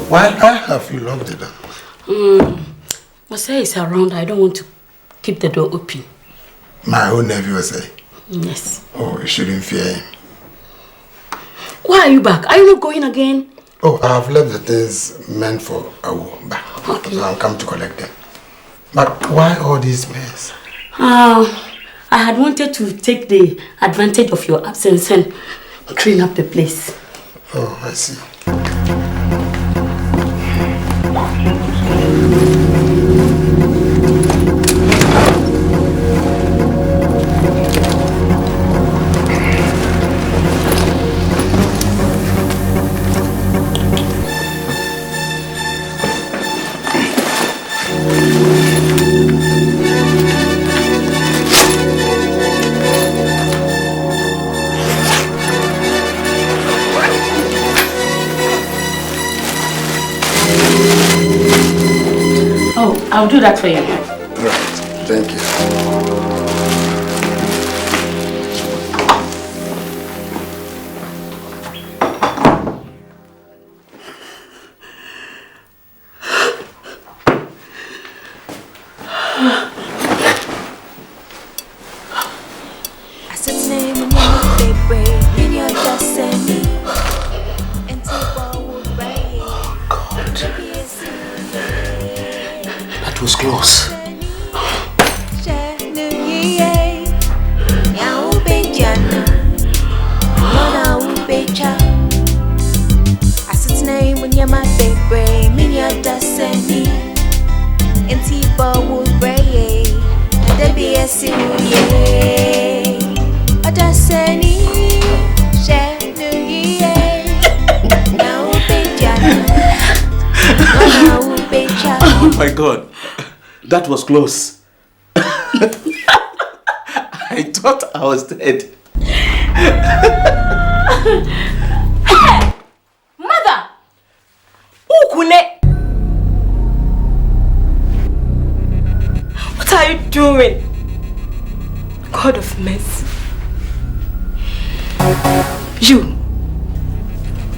Why have you locked the door? Osei is around. I don't want to keep the door open. My own nephew, Osei? Yes. Oh, you shouldn't fear him. Why are you back? Are you not going again? Oh, I have left the things meant for Awu back. Okay. So I'll come to collect them. But why all these mess? I had wanted to take the advantage of your absence and clean up the place. Oh, I see. Oh, I'll do that for you. Right, thank you. That was close. Oh my God, that was close. I thought I was dead. Hey! Mother! Ukune! What are you doing? God of mercy. You!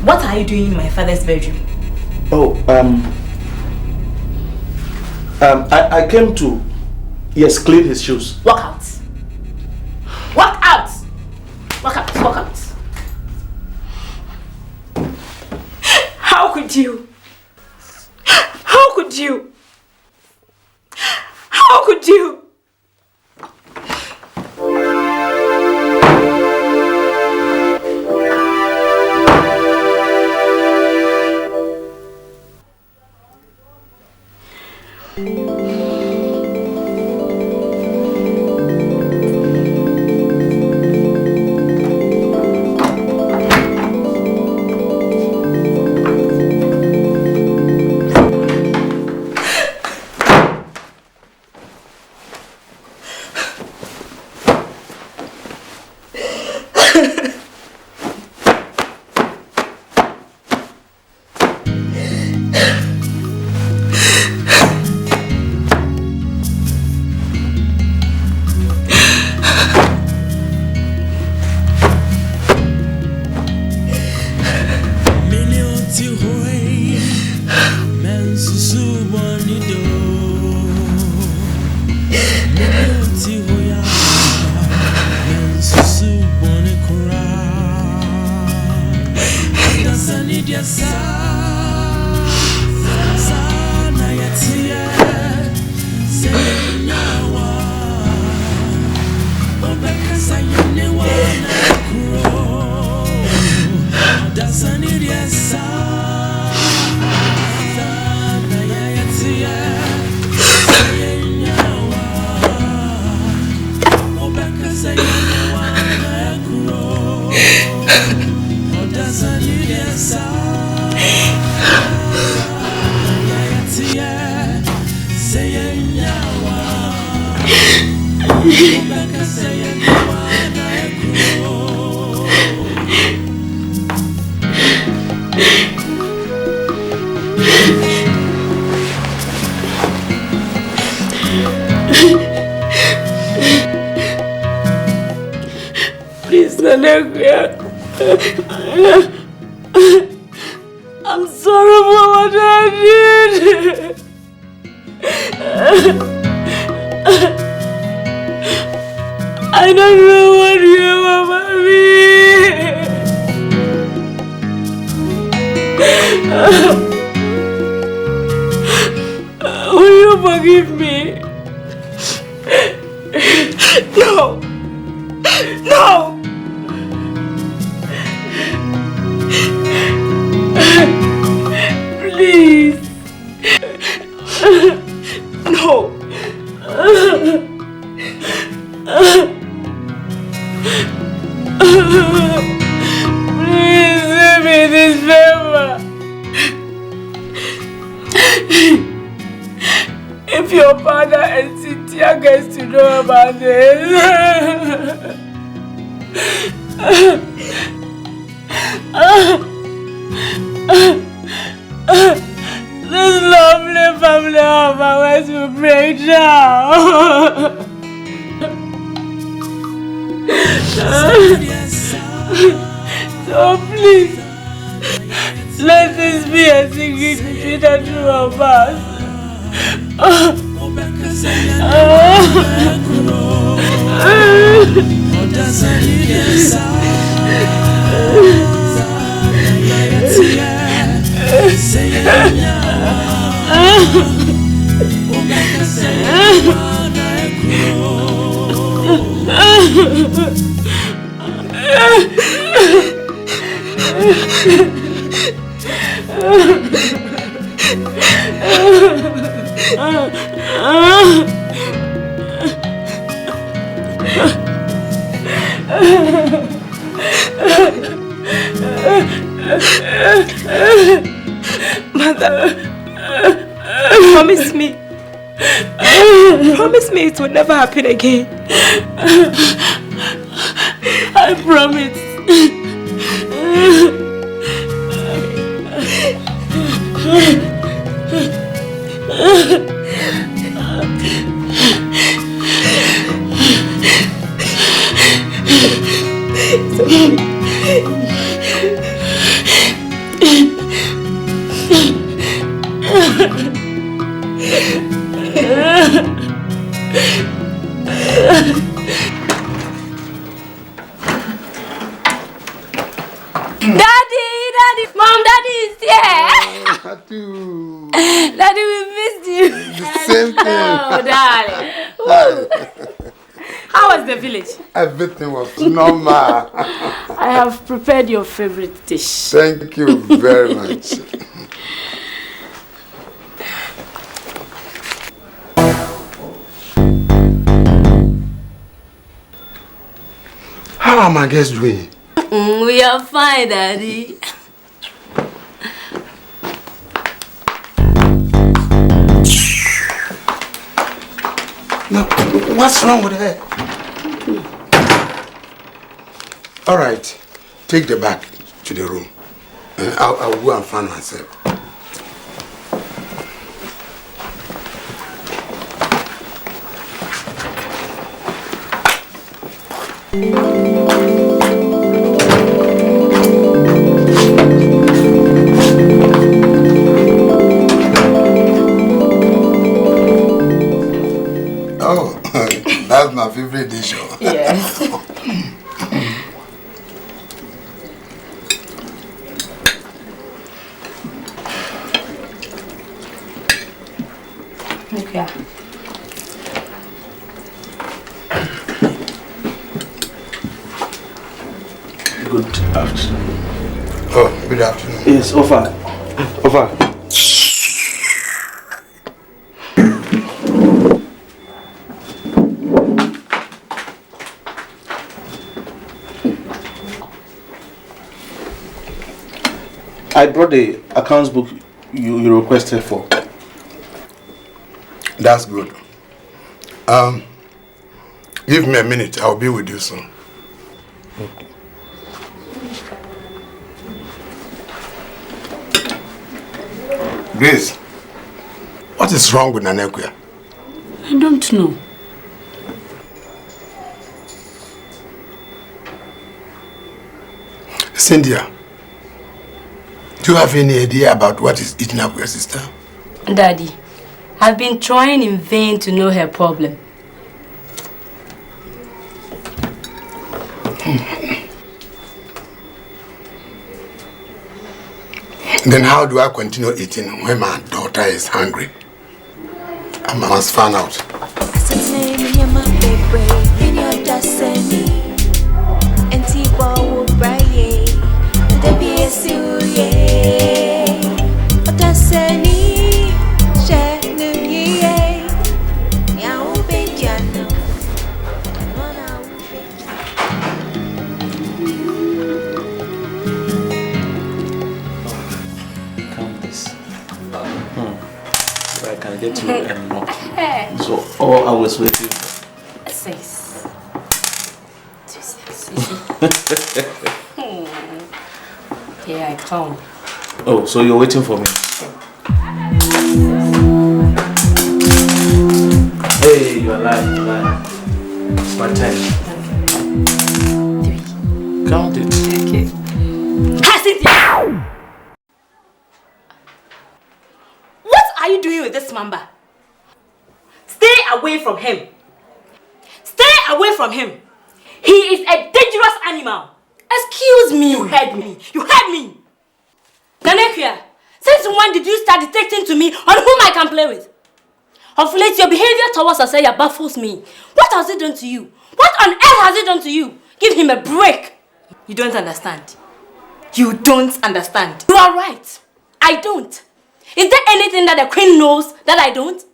What are you doing in my father's bedroom? Oh, I came to, yes, clean his shoes. Walk out! Walk out! Walk out! Walk out! How could you? How could you? How could you? Please, Nanekia. I'm sorry for what I did. I don't know what you want from me. Will you forgive me? No! No! Please. No! Please do me this favor. If your father and Cynthia gets to know about this, this break down. So please, let this be a secret between the two of us. Mother, promise me it will never happen again. I promise. Daddy, Mom, Daddy is here. Daddy, we missed you. The same thing. Oh, darling. How was the village? Everything was normal. I have prepared your favorite dish. Thank you very much. How are my guests doing? We are fine, Daddy. No, what's wrong with her? All right, take the bag to the room. I'll go and find myself. Oh, that's my favorite dish. Yes. Okay. Good afternoon. Oh, good afternoon. Yes, Ofa. I brought the accounts book you requested for. That's good. Give me a minute. I'll be with you soon. Okay. Grace, what is wrong with Nanekwia? I don't know. Cynthia, do you have any idea about what is eating up your sister? Daddy, I've been trying in vain to know her problem. Then how do I continue eating when my daughter is hungry? I must find out. Get to it and more. So all I was waiting for. 6. 6. Here I come. Oh, so you're waiting for me? you are lying. It's my turn. 3. Count it. Okay. What are you doing with this mamba? Stay away from him. Stay away from him. He is a dangerous animal. Excuse me. You heard me. You heard me. Nanekia, since when did you start dictating to me on whom I can play with? Of late, your behavior towards Osei baffles me. What has it done to you? What on earth has it done to you? Give him a break. You don't understand. You don't understand. You are right. I don't. Is there anything that the queen knows that I don't?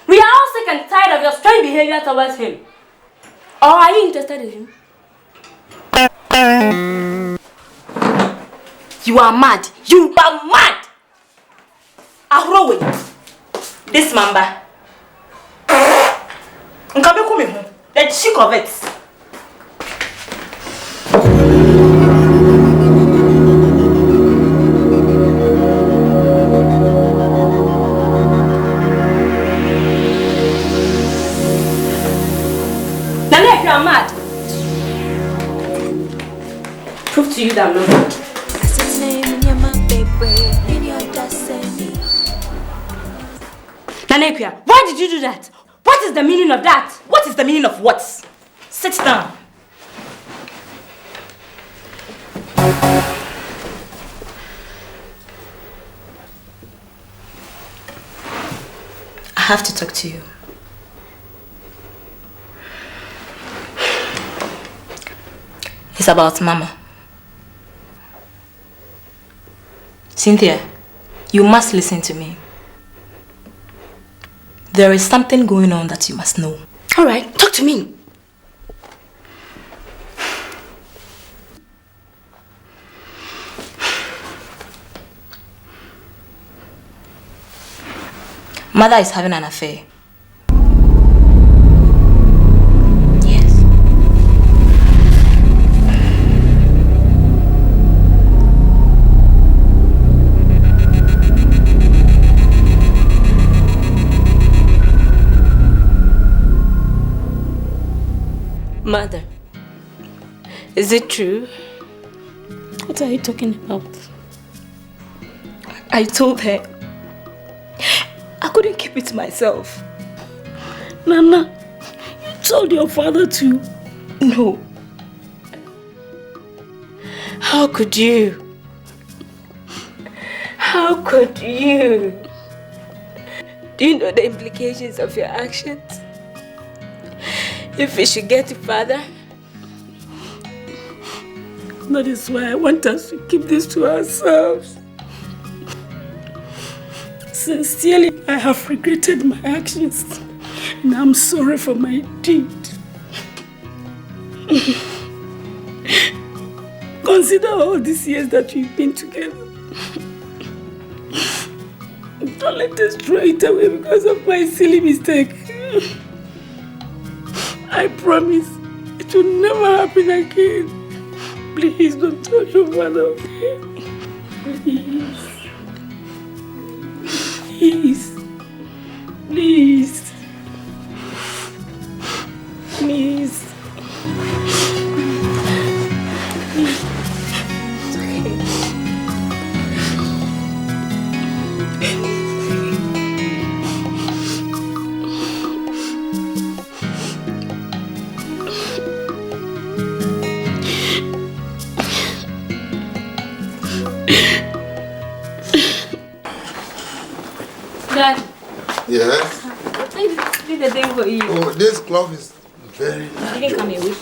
We are all sick and tired of your strange behavior towards him. Or are you interested in him? You are mad. You are mad. Ahrowe. This mamba. The chick of it. Nana, you are mad. Prove to you that I'm not mad. Nanepia, why did you do that? What is the meaning of that? What is the meaning of what? Sit down. I have to talk to you. It's about Mama. Cynthia, you must listen to me. There is something going on that you must know. All right, talk to me. Mother is having an affair. Yes. Mother, is it true? What are you talking about? I told her I couldn't keep it to myself. Nana, you told your father to. No. How could you? How could you? Do you know the implications of your actions? If we should get to father, that is why I want us to keep this to ourselves. Sincerely, I have regretted my actions and I'm sorry for my deed. Consider all these years that we've been together. Don't let us throw it away because of my silly mistake. I promise it will never happen again. Please don't touch your father, okay? Please. Please. Please. Please. It's okay. Dad. Yes? I did the thing for you. Oh, this cloth is very nice. You didn't come here with.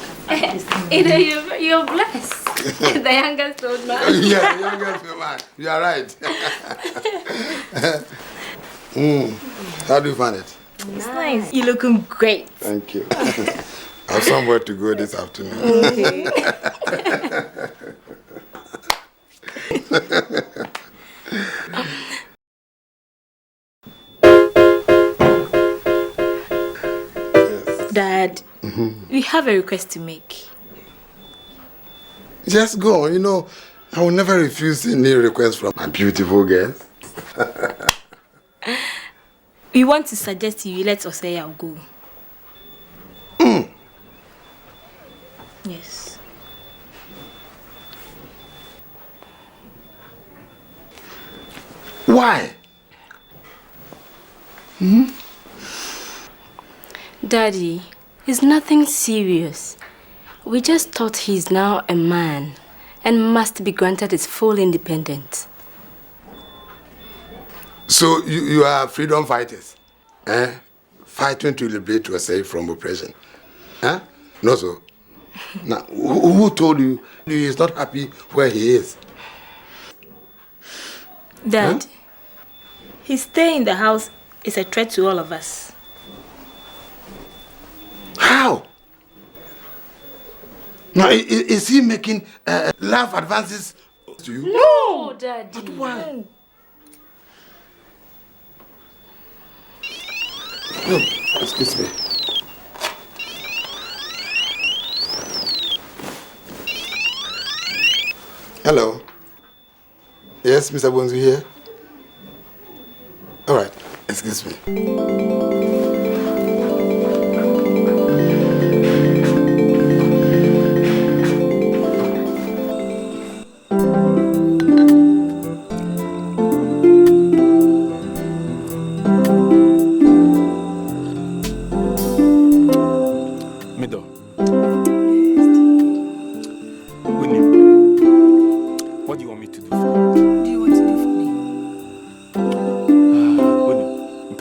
You're blessed. The youngest old man. Yeah, the youngest man. You are right. How do you find it? It's nice. You're looking great. Thank you. I have somewhere to go this afternoon. Okay. Dad, we have a request to make. Just go. You know, I will never refuse any request from my beautiful girls. We want to suggest you let Osei go. Yes. Why? Daddy, it's nothing serious. We just thought he's now a man and must be granted his full independence. So you are freedom fighters, eh? Fighting to liberate yourself from oppression, huh? No, so. Now, who told you he is not happy where he is? Dad, his stay in the house is a threat to all of us. How? Now, is he making love advances to you? No, Daddy. But why? No, excuse me. Hello. Yes, Mr. Bonzu here. All right, excuse me.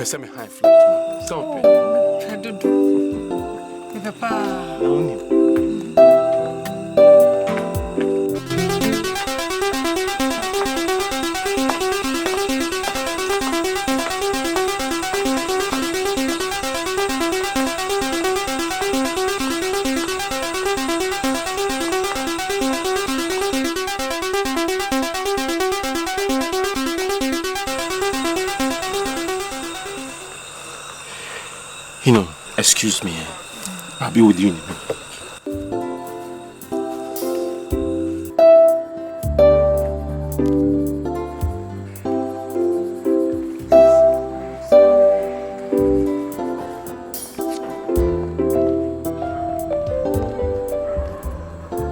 Send me high flight. Stop it. I don't do. Papa. You know, excuse me. I'll be with you in a minute.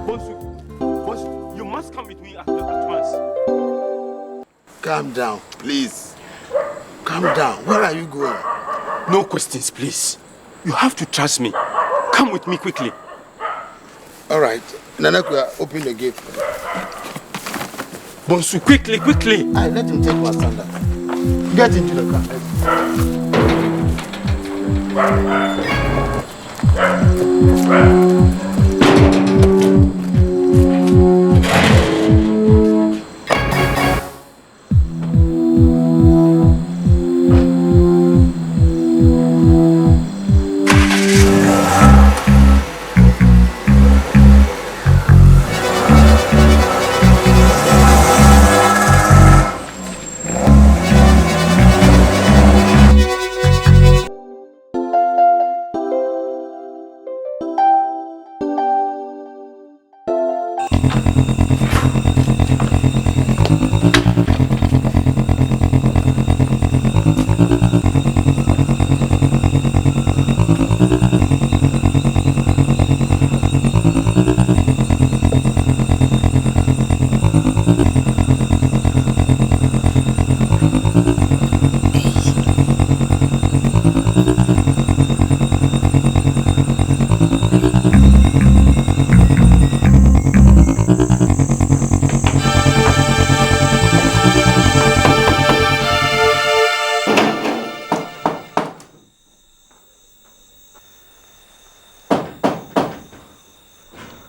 Bonsu, you must come with me at once. Calm down, please. Calm down. Where are you going? No questions, please. You have to trust me. Come with me quickly. All right. Nanakua, open the gate. Bonsu, quickly, quickly. I let him take my sandal. Get into the car.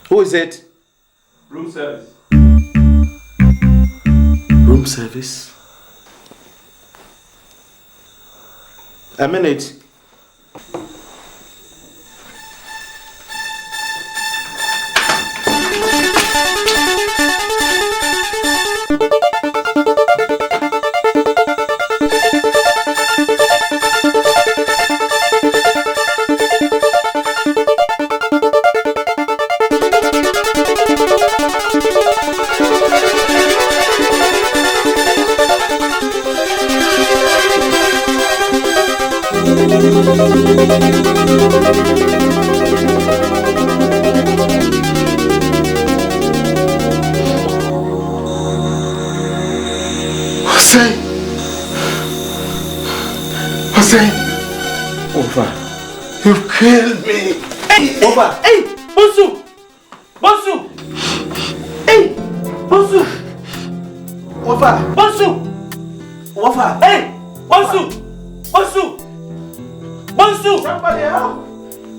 Who is it? Room service. Room service? A minute. Osei! Osei! Ofa. You've killed me! Hey! Ofa! Hey! Bonsu! Bonsu! Hey! Bonsu! Ofa! Bonsu! Ofa! Hey! Bonsu! Bonsu! Bonsu! Somebody help!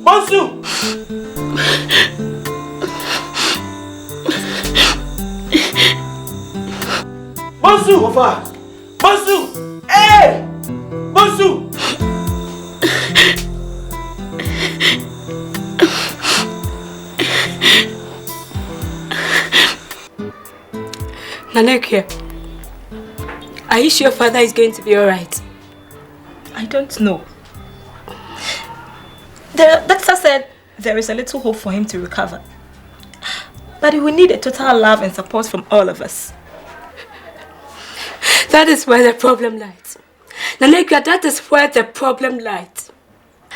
Bonsu! Bonsu! Ofa! Bonsu! Hey! Bonsu! Nanekia, are you sure your father is going to be alright? I don't know. The doctor said there is a little hope for him to recover. But he will need a total love and support from all of us. That is where the problem lies. Nanekia, that is where the problem lies.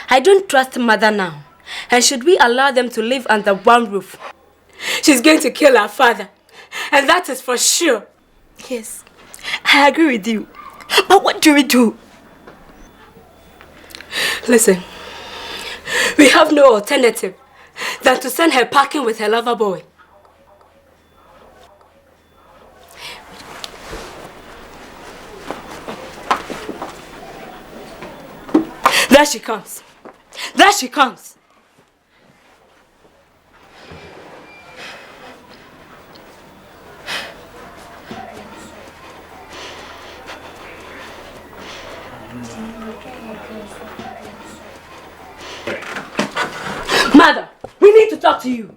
I don't trust mother now. And should we allow them to live under one roof, she's going to kill her father. And that is for sure. Yes, I agree with you. But what do we do? Listen, we have no alternative than to send her packing with her lover boy. There she comes. There she comes. Mother, we need to talk to you.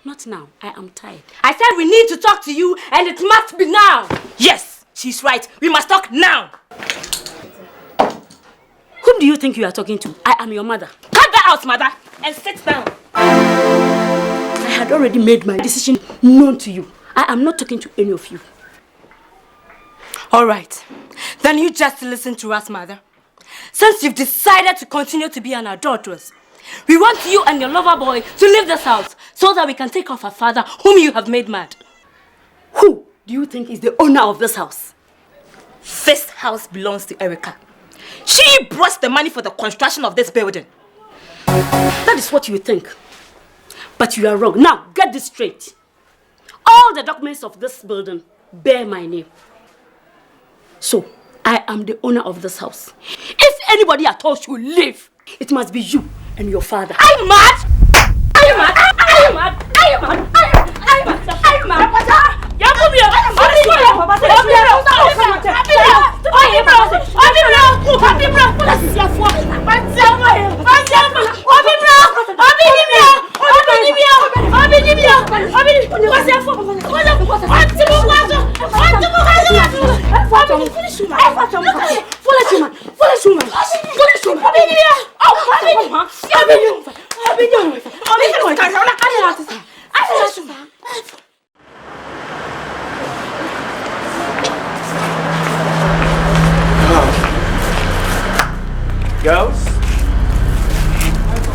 Not now. I am tired. I said we need to talk to you, and it must be now. Yes, she's right. We must talk now. Whom do you think you are talking to? I am your mother. Cut that out, mother, and sit down. I had already made my decision known to you. I am not talking to any of you. All right. Then you just listen to us, mother. Since you've decided to continue to be an adulteress, we want you and your lover boy to leave this house so that we can take off our father, whom you have made mad. Who do you think is the owner of this house? This house belongs to Erica. She brought the money for the construction of this building. That is what you think. But you are wrong. Now, get this straight. All the documents of this building bear my name. So, I am the owner of this house. If anybody at all should leave, it must be you and your father. Are you mad? Are you mad? Are you mad? Are you mad? Are you mad? Are you mad? Girls,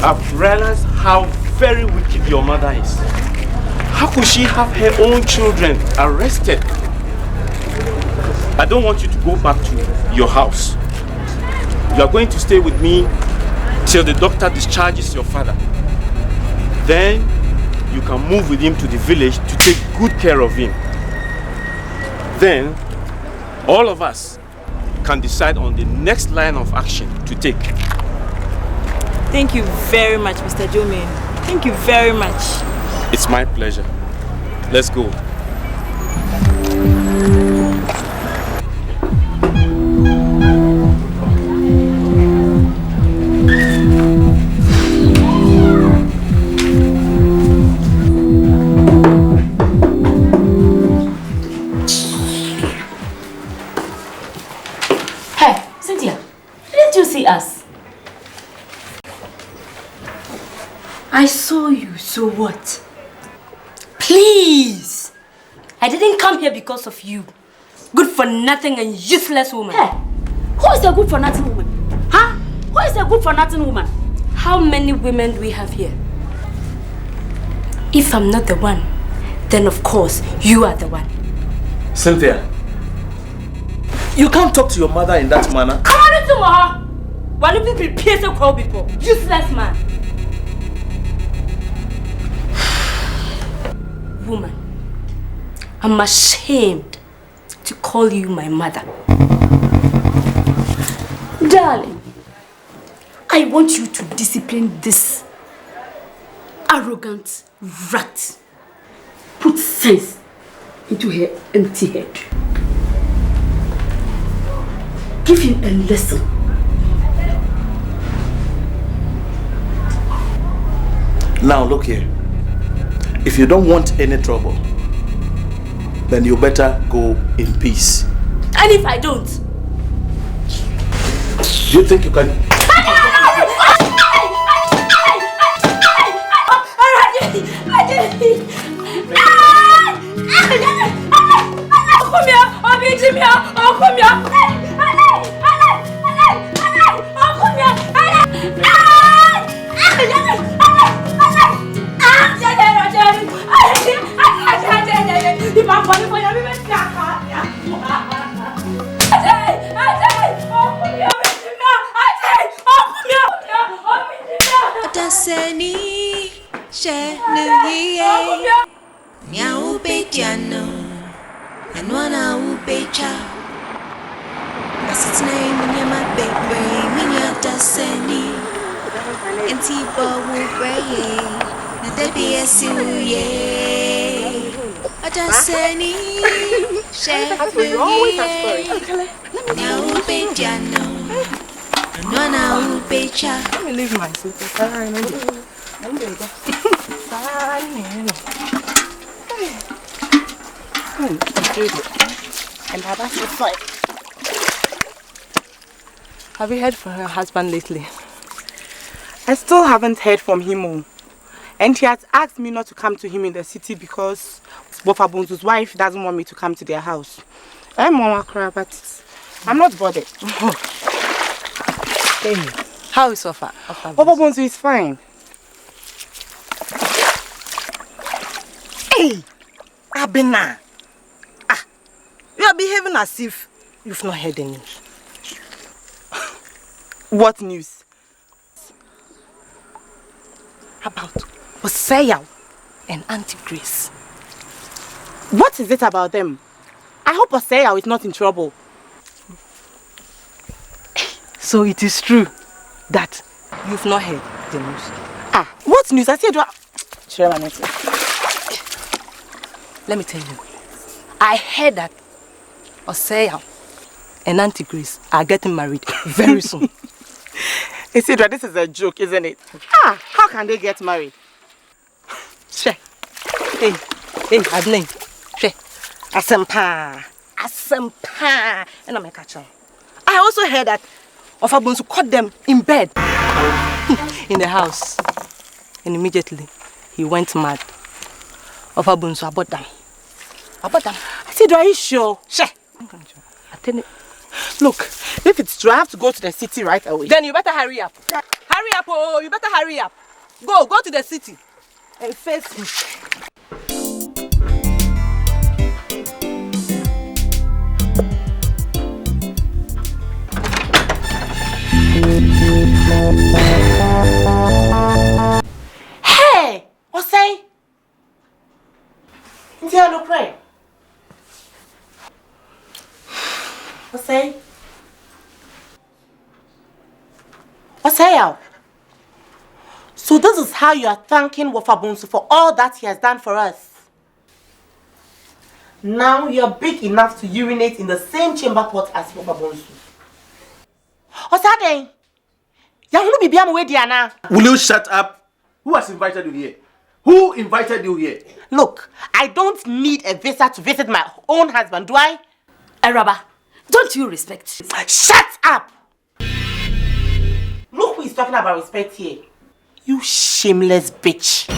I've realized how very wicked your mother is. How could she have her own children arrested? I don't want you to go back to your house. You are going to stay with me till the doctor discharges your father. Then you can move with him to the village to take good care of him. Then all of us can decide on the next line of action to take. Thank you very much, Mr. Jomain. Thank you very much. It's my pleasure. Let's go. Hey, Cynthia, didn't you see us? I saw you, so what? Please! I didn't come here because of you. Good for nothing and useless woman. Hey, who is the good for nothing woman? Huh? Who is the good for nothing woman? How many women do we have here? If I'm not the one, then of course you are the one. Cynthia, You can't talk to your mother in that manner. I wanted to her. Why don't you be to call people? Useless man. Woman, I'm ashamed to call you my mother. Darling, I want you to discipline this arrogant rat. Put sense into her empty head. Give him a lesson. Now look here. If you don't want any trouble, then you better go in peace. And if I don't? Do you think you can... Odasani, Shenuye, Miao Betiano, and one out Becha. That's its name, and my baby, Minya Odasani, and Tiba will bray, and there be a suye. Odasani, Shenuye, Miao Betiano. No, now, Becha. Let me leave my sister. Have you heard from her husband lately? I still haven't heard from him. And he has asked me not to come to him in the city because Bofabunzu's wife doesn't want me to come to their house. I'm Mama Kra, but I'm not bothered. Hey, how is Ofa? Bofabunzu is fine. Hey, Abena. You are behaving as if you've not heard the news. What news? About Osei and Auntie Grace. What is it about them? I hope Osei is not in trouble. So it is true that you've not heard the news. What news? I said, let me tell you. I heard that Osei and Auntie Grace are getting married very soon. Isidra, this is a joke, isn't it? How can they get married? Hey, Adney. Asempa. And I'm a catcher. I also heard that Ofabunsu caught them in bed in the house. And immediately he went mad. Ofabunsu about them. I said, are you sure? Look, if it's true, I have to go to the city right away. Then you better hurry up. Hurry up, oh, you better hurry up. Go to the city and face him. Hey, Osei. Indiano, pray. Osei. Osei. So this is how you are thanking Wofabunsu for all that he has done for us. Now you are big enough to urinate in the same chamber pot as Wofabunsu. Osei. Will you shut up? Who has invited you here? Who invited you here? Look, I don't need a visa to visit my own husband, do I? Araba, don't you respect? Shut up! Look who is talking about respect here. You shameless bitch.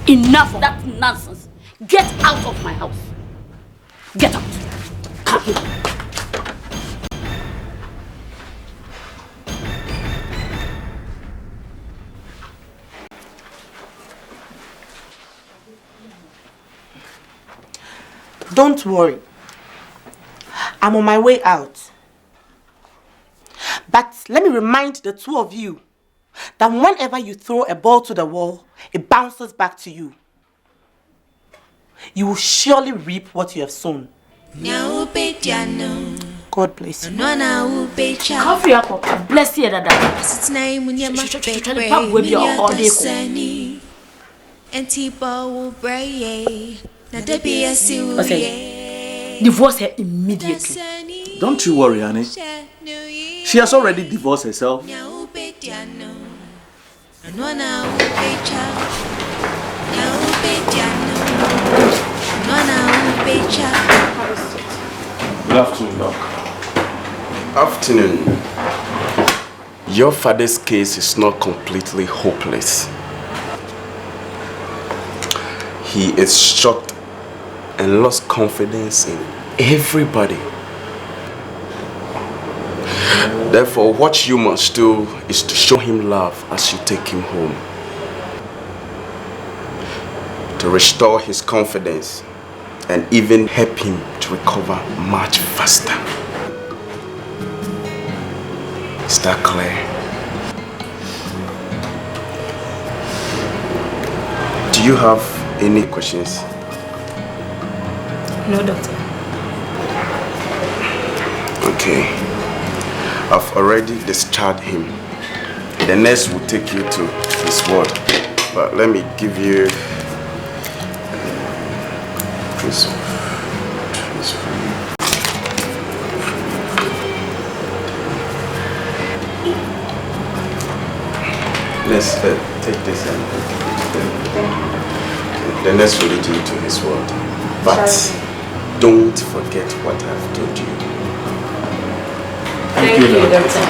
Enough of that nonsense. Get out of my house. Get out. Come here. Don't worry. I'm on my way out. But let me remind the two of you that whenever you throw a ball to the wall, it bounces back to you. You will surely reap what you have sown. God bless you. Coffee up, bless you, Dada. Osei, divorce her immediately. Don't you worry, honey. She has already divorced herself. Good afternoon, Doc. Afternoon. Your father's case is not completely hopeless. He is shocked and lost confidence in everybody. Therefore, what you must do is to show him love as you take him home. To restore his confidence and even help him to recover much faster. Is that clear? Do you have any questions? No, doctor. Okay. I've already discharged him. The nurse will take you to his ward. But let me give you this. Let's take this and the nurse will lead you to his ward. But don't forget what I've told you. Thank you, doctor.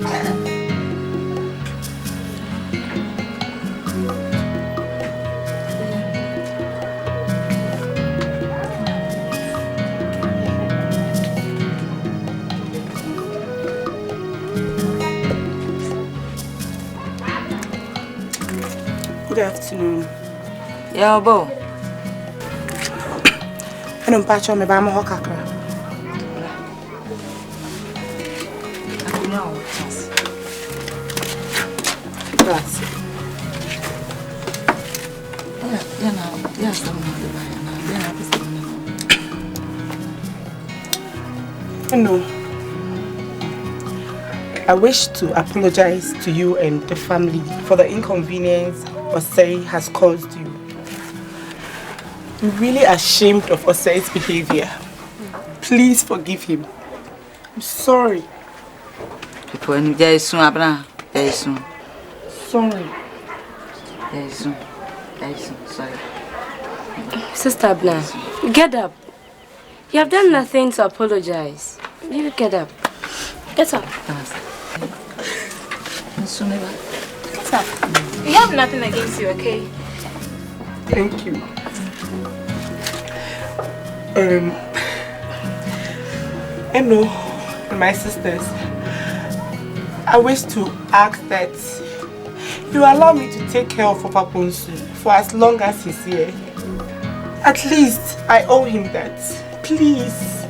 Good afternoon. Yeah, Bo. I don't patch on me by my hokakra. Grazie. No. I wish to apologize to you and the family for the inconvenience Osei has caused you. I'm really ashamed of Osei's behavior. Please forgive him. I'm sorry. Sorry. Sorry. Sister Abna, get up. You have done nothing to apologize. You get up. Get up. Get up. We have nothing against you, okay? Thank you. I know, my sisters, I wish to ask that you allow me to take care of Papa Ponsu for as long as he's here. At least I owe him that. Please.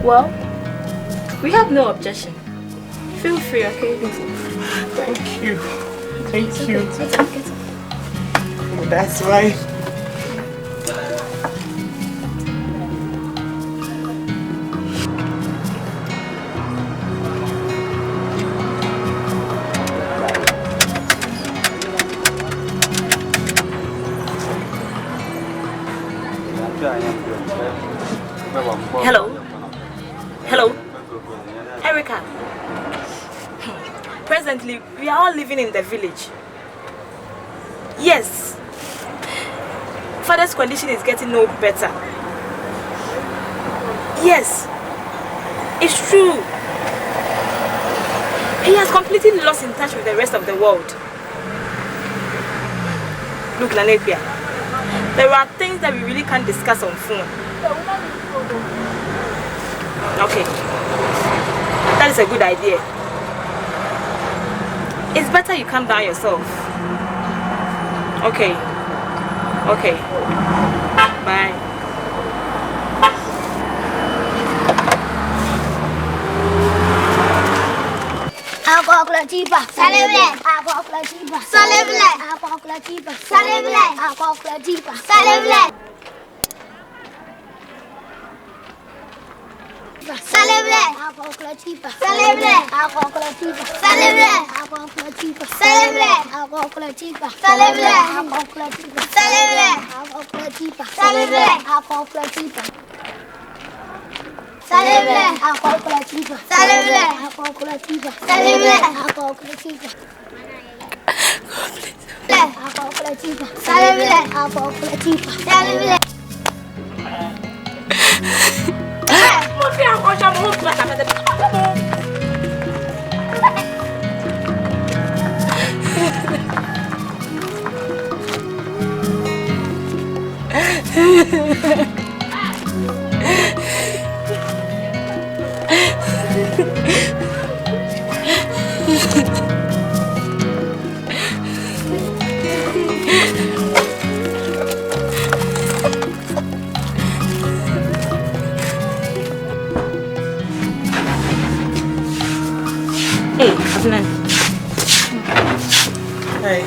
Well, we have no objection. Feel free, okay? Thank you. Thank you. Get up. Oh, that's right. Hello, Erica. Presently, we are all living in the village. Yes. Father's condition is getting no better. Yes. It's true. He has completely lost in touch with the rest of the world. Look, Lanepia, there are things that we really can't discuss on phone. Okay. That is a good idea. It's better you calm down yourself. Okay. Okay. Bye. Hey,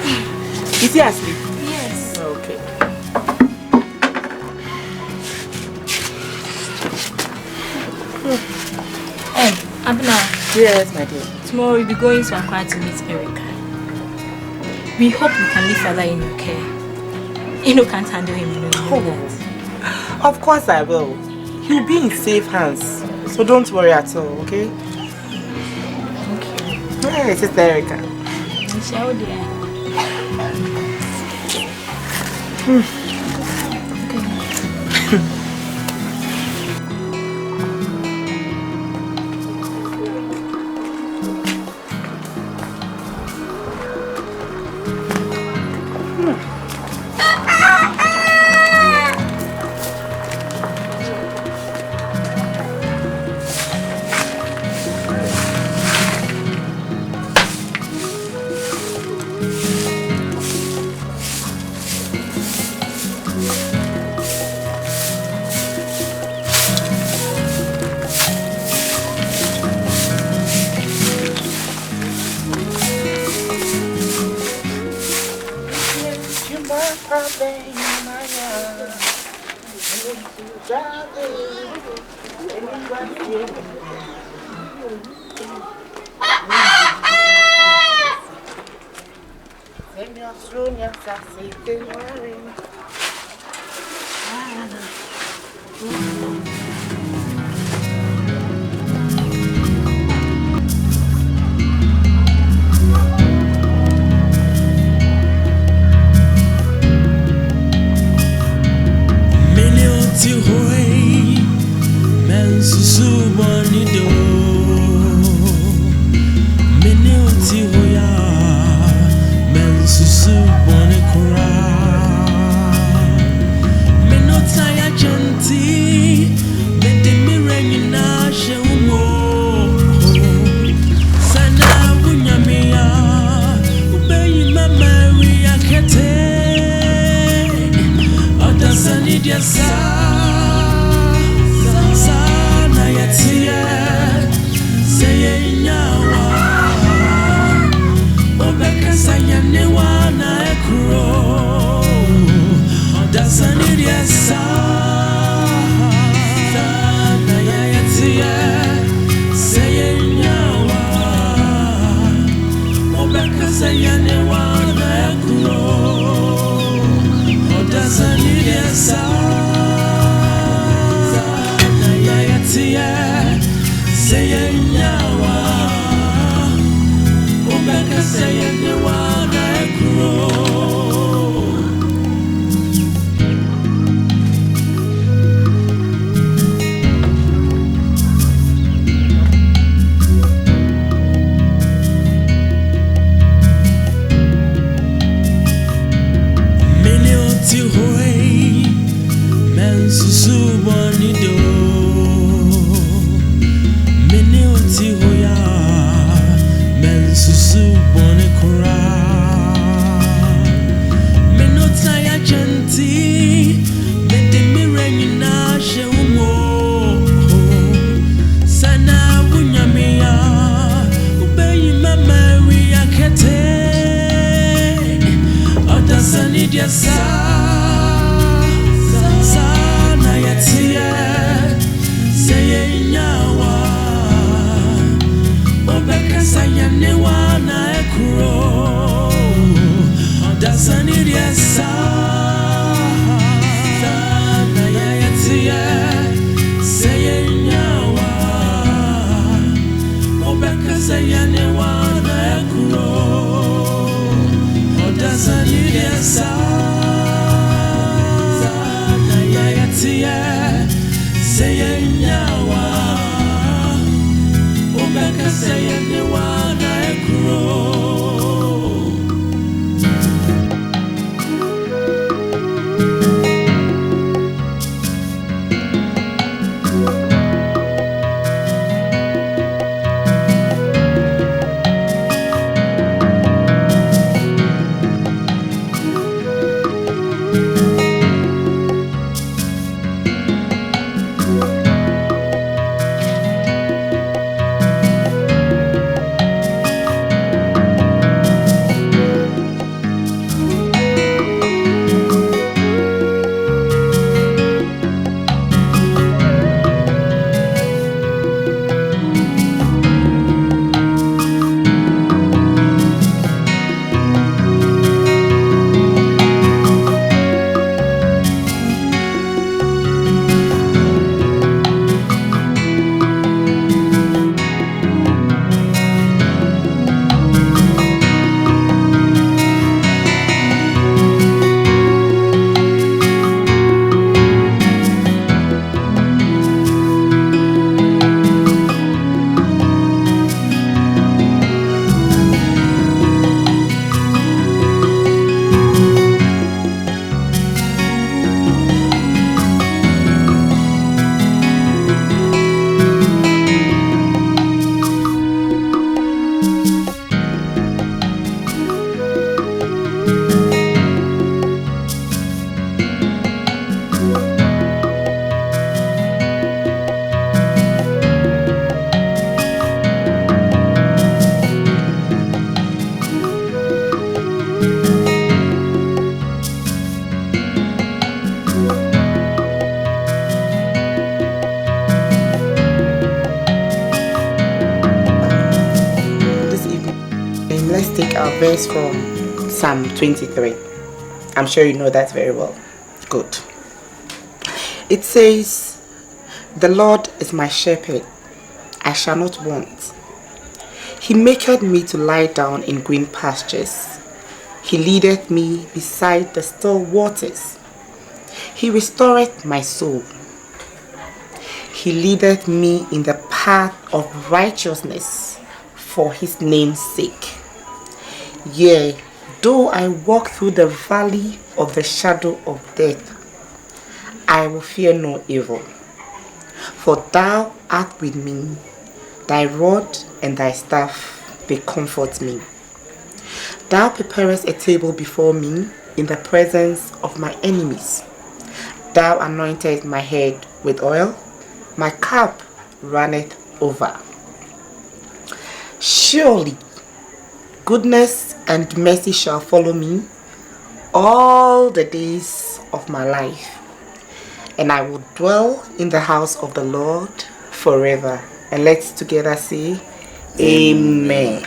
is he asleep? Yes. Okay. Abna. Yes, my dear. Tomorrow we'll be going to Accra to meet Erica. We hope you can leave Father in your care. You can't handle him, you know that. Of course I will. He'll be in safe hands. So don't worry at all, okay? Thank you. Hey, Sister Erica. Michelle, dear. let's take our verse from Psalm 23. I'm sure you know that very well. Good. It says, "The Lord is my shepherd, I shall not want. He maketh me to lie down in green pastures. He leadeth me beside the still waters. He restoreth my soul. He leadeth me in the path of righteousness for his name's sake. Yea, though I walk through the valley of the shadow of death, I will fear no evil. For thou art with me, thy rod and thy staff, they comfort me. Thou preparest a table before me in the presence of my enemies. Thou anointest my head with oil, my cup runneth over. Surely goodness and mercy shall follow me all the days of my life, and I will dwell in the house of the Lord forever." And let's together say, Amen.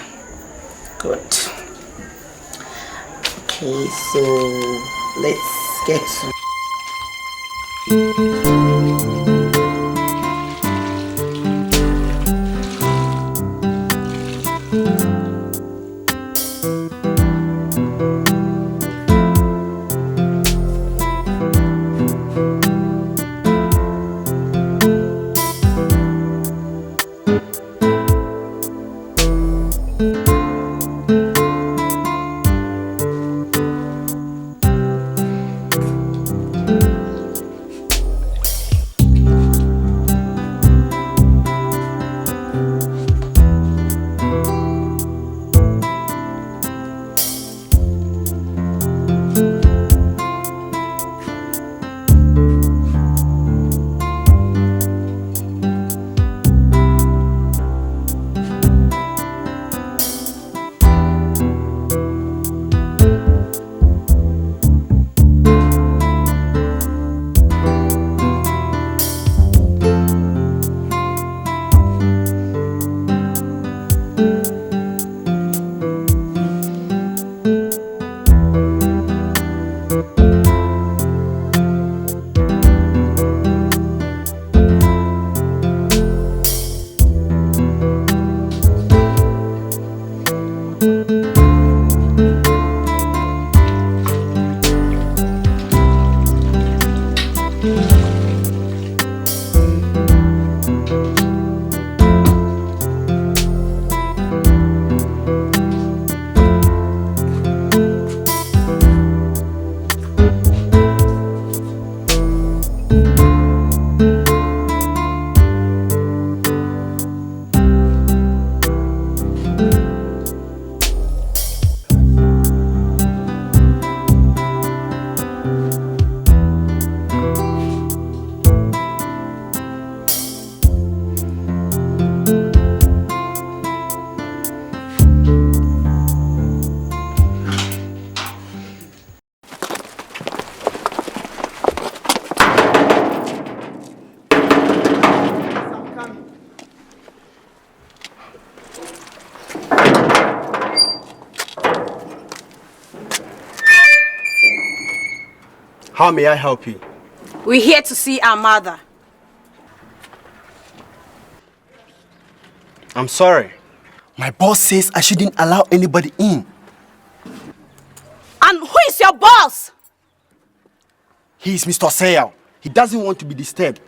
Good. Okay, so let's get to How may I help you? We're here to see our mother. I'm sorry. My boss says I shouldn't allow anybody in. And who is your boss? He is Mr. Osei. He doesn't want to be disturbed.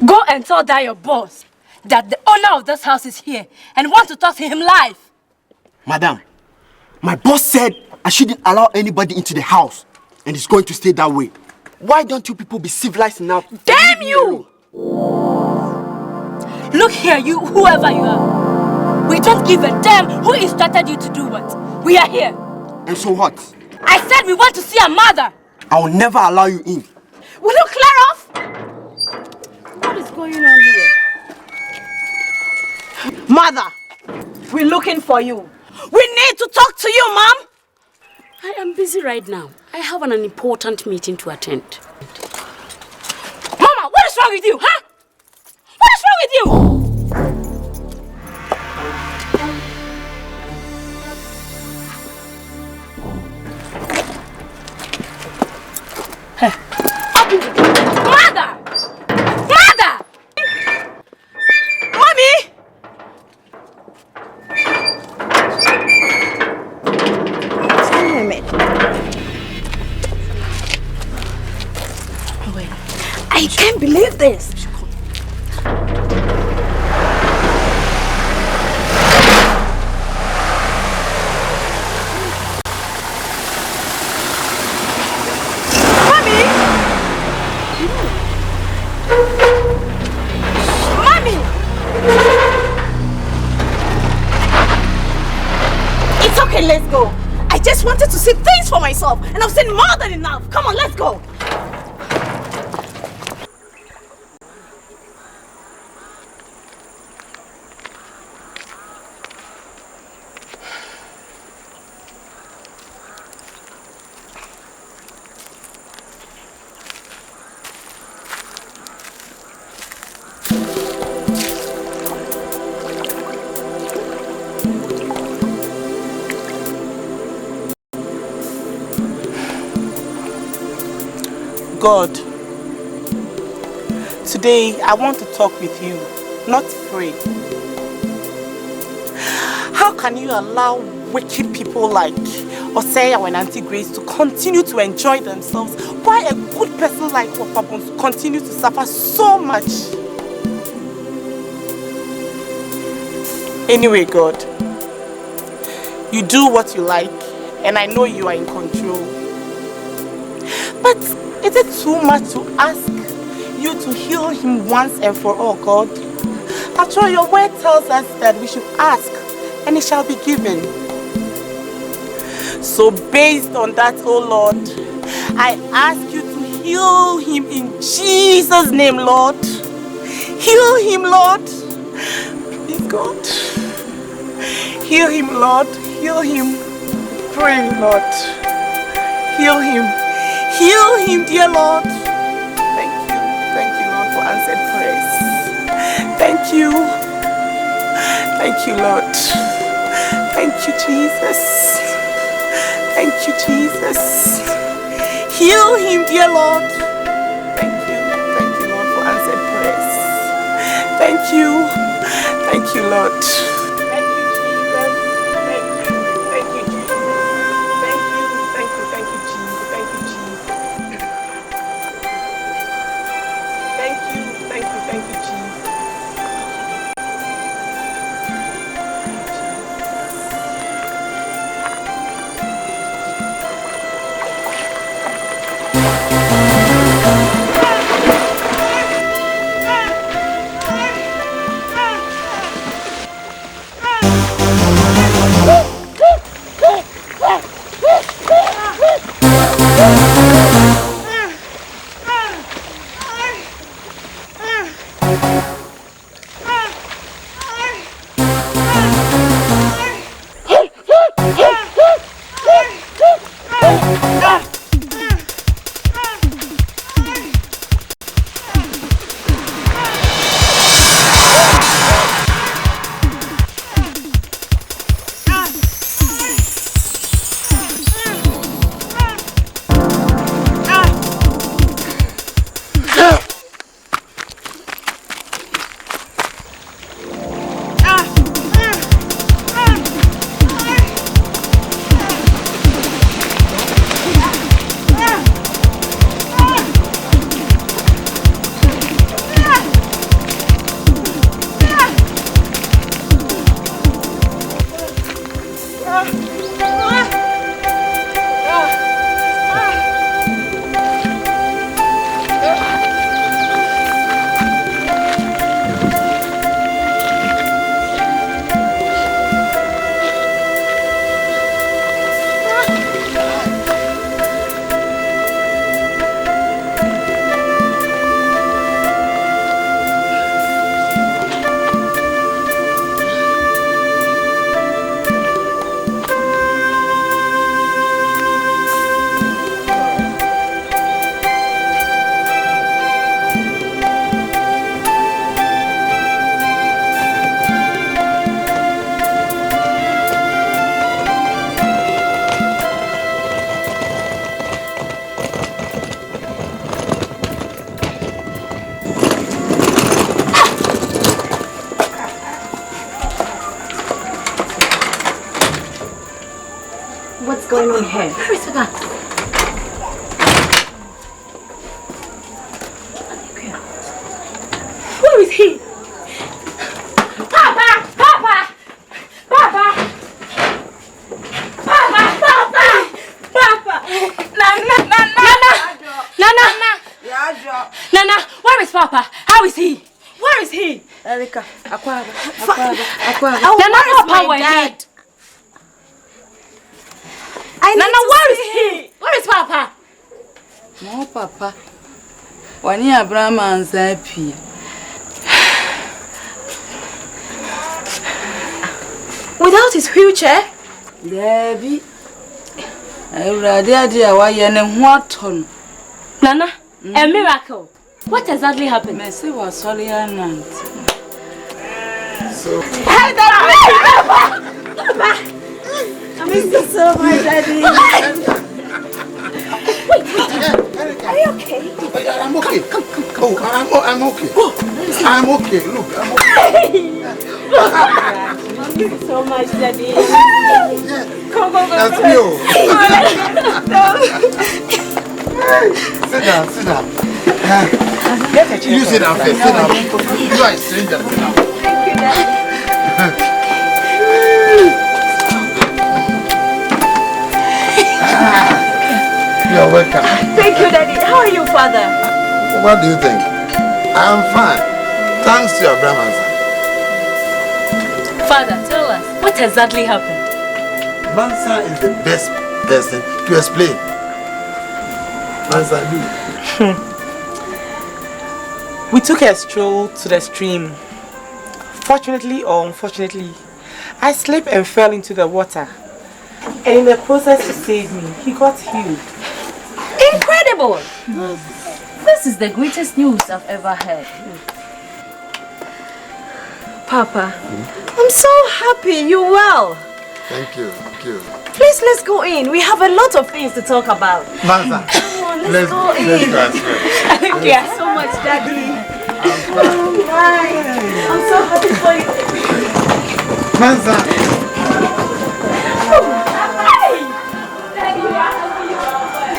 Go and tell that your boss that the owner of this house is here and want to talk to him live. Madam, my boss said I shouldn't allow anybody into the house, and it's going to stay that way. Why don't you people be civilized enough? Damn you! Look here, you, whoever you are. We don't give a damn who instructed you to do what. We are here. And so what? I said we want to see our mother. I will never allow you in. Will you clear off? What is going on here? Mother, we're looking for you. We need to talk to you, Mom. I am busy right now. I have an important meeting to attend. Mama, what is wrong with you, huh? What is wrong with you? Mother! Mother! Mommy! I can't believe this. It's okay, let's go. I just wanted to see things for myself, and I've seen more than enough. Come on, let's go. God, today I want to talk with you, not pray. How can you allow wicked people like Osei and Auntie Grace to continue to enjoy themselves while a good person like Wapabons continue to suffer so much? Anyway, God, you do what you like, and I know you are in control. But is it too much to ask you to heal him once and for all, God? After all, your word tells us that we should ask and it shall be given. So based on that, oh Lord, I ask you to heal him in Jesus' name, Lord. Heal him, Lord. Please, God. Heal him, Lord. Heal him. Pray, Lord. Heal him. Heal him, dear Lord. Thank you. Thank you, Lord, for answered prayers. Thank you. Thank you, Lord. Thank you, Jesus. Thank you, Jesus. Heal him, dear Lord. Thank you. Thank you, Lord, for answered prayers. Thank you. Thank you, Lord. Thank you, Jesus. Thank you. Thank you, Jesus. Thank you. Thank you. Thank you, Jesus. Thank you, Jesus. Thank you. Thank you. Thank you, Jesus. going on here? Where is the gun? Where is he? Papa! Papa! Papa! Papa! Papa! Papa! Nana, where is Papa? How is he? Where is he? Erica, Aquaba. Nana, Papa, where is he? Nana, where is he? Where is Papa? No, Papa. When you Abraham and Zapi. Without his wheelchair? Debbie. I read idea why you what on. Nana, a miracle. What exactly happened? Messi was sorry and so. Hey, Papa! I miss you so much, Daddy. Wait, are you okay? I'm okay. Come. Oh, I'm okay. I'm okay. Look, I'm okay. I miss you so much, Daddy. Come. That's me. Sit down. You sit down first. Sit down. You are a stranger. Sit down. Thank you, Daddy. You're welcome. Thank you, Daddy. How are you, Father? What do you think? I'm fine. Thanks to your grandmother. Father, tell us, what exactly happened? Mansa is the best person to explain. Mansa, do. We took a stroll to the stream. Fortunately or unfortunately, I slipped and fell into the water. And in the process to save me, he got healed. Incredible! This is the greatest news I've ever heard. Papa, I'm so happy you're well. Thank you. Please, let's go in. We have a lot of things to talk about. Mansa, come on, let's go in. Thank you so much, Daddy. Oh my! I'm so happy for you. Mansa. Daddy, you are happy you are well.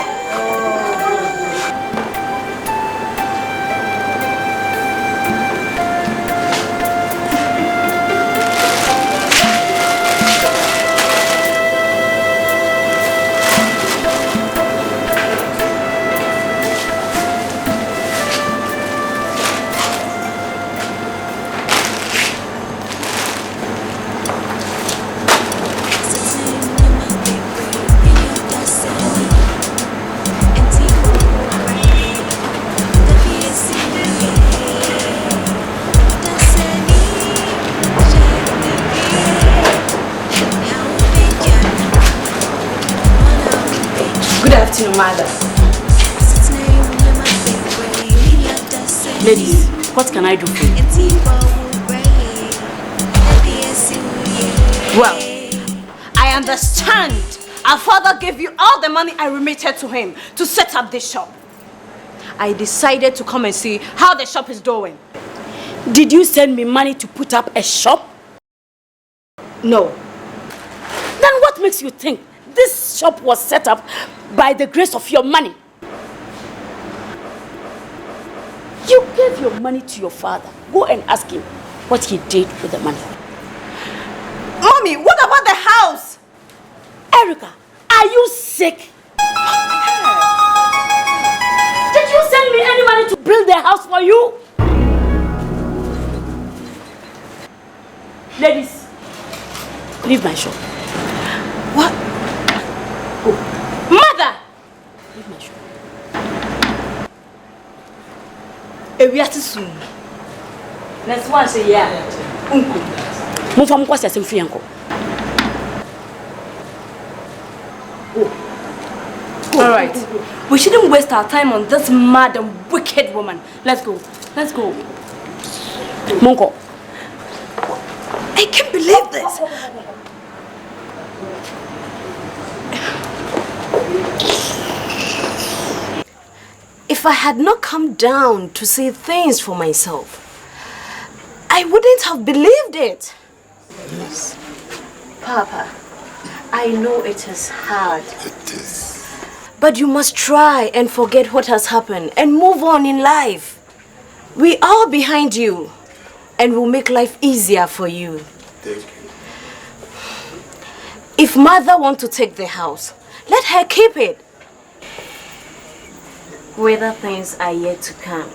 Mother. Ladies, what can I do for you? Well, I understand. Our father gave you all the money I remitted to him to set up this shop. I decided to come and see how the shop is doing. Did you send me money to put up a shop? No. Then what makes you think this shop was set up by the grace of your money? You gave your money to your father. Go and ask him what he did with the money. Mommy, what about the house? Erica, are you sick? Did you send me any money to build the house for you? Ladies, leave my shop. What? Oh. Mother! Leave my shop. We are too soon. Let's watch it, yeah. Uncle. Move from Kwasi as free uncle. All right. We shouldn't waste our time on this mad and wicked woman. Let's go. Let's go. Monko. I can't believe this. If I had not come down to see things for myself, I wouldn't have believed it. Yes. Papa, I know it is hard. It is. But you must try and forget what has happened and move on in life. We are behind you and will make life easier for you. Thank you. If mother wants to take the house, let her keep it. Weather things are yet to come.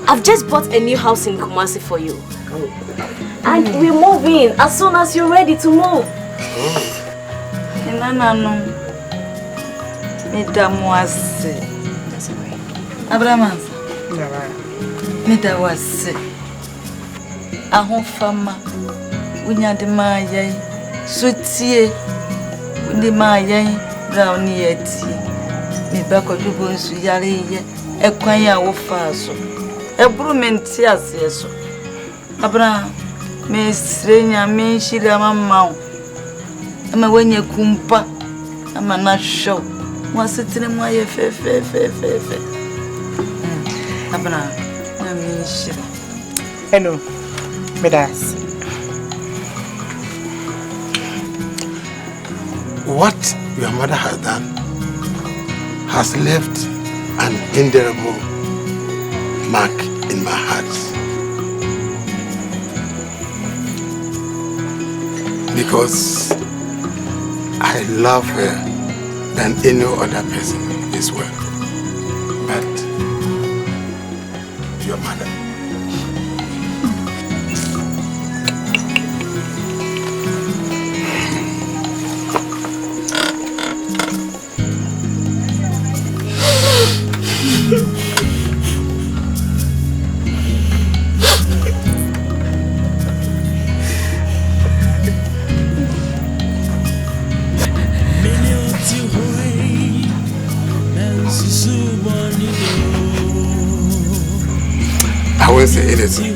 I've just bought a new house in Kumasi for you. And we move in as soon as you're ready to move. Fama, unya de maya, sutie, undi maya, brownie eti. Me bako jubunsu yari ye, ekwanya wofaso. Ebrumenti asieso. Abra, me srenya me shira mama. Ama wenye kumpa, ama na show. Mwasitine mwaye fe. Abra, na me shira. Hello. Medas. What your mother has done has left an indelible mark in my heart. Because I love her than any other person in this world. But your mother. I won't say anything.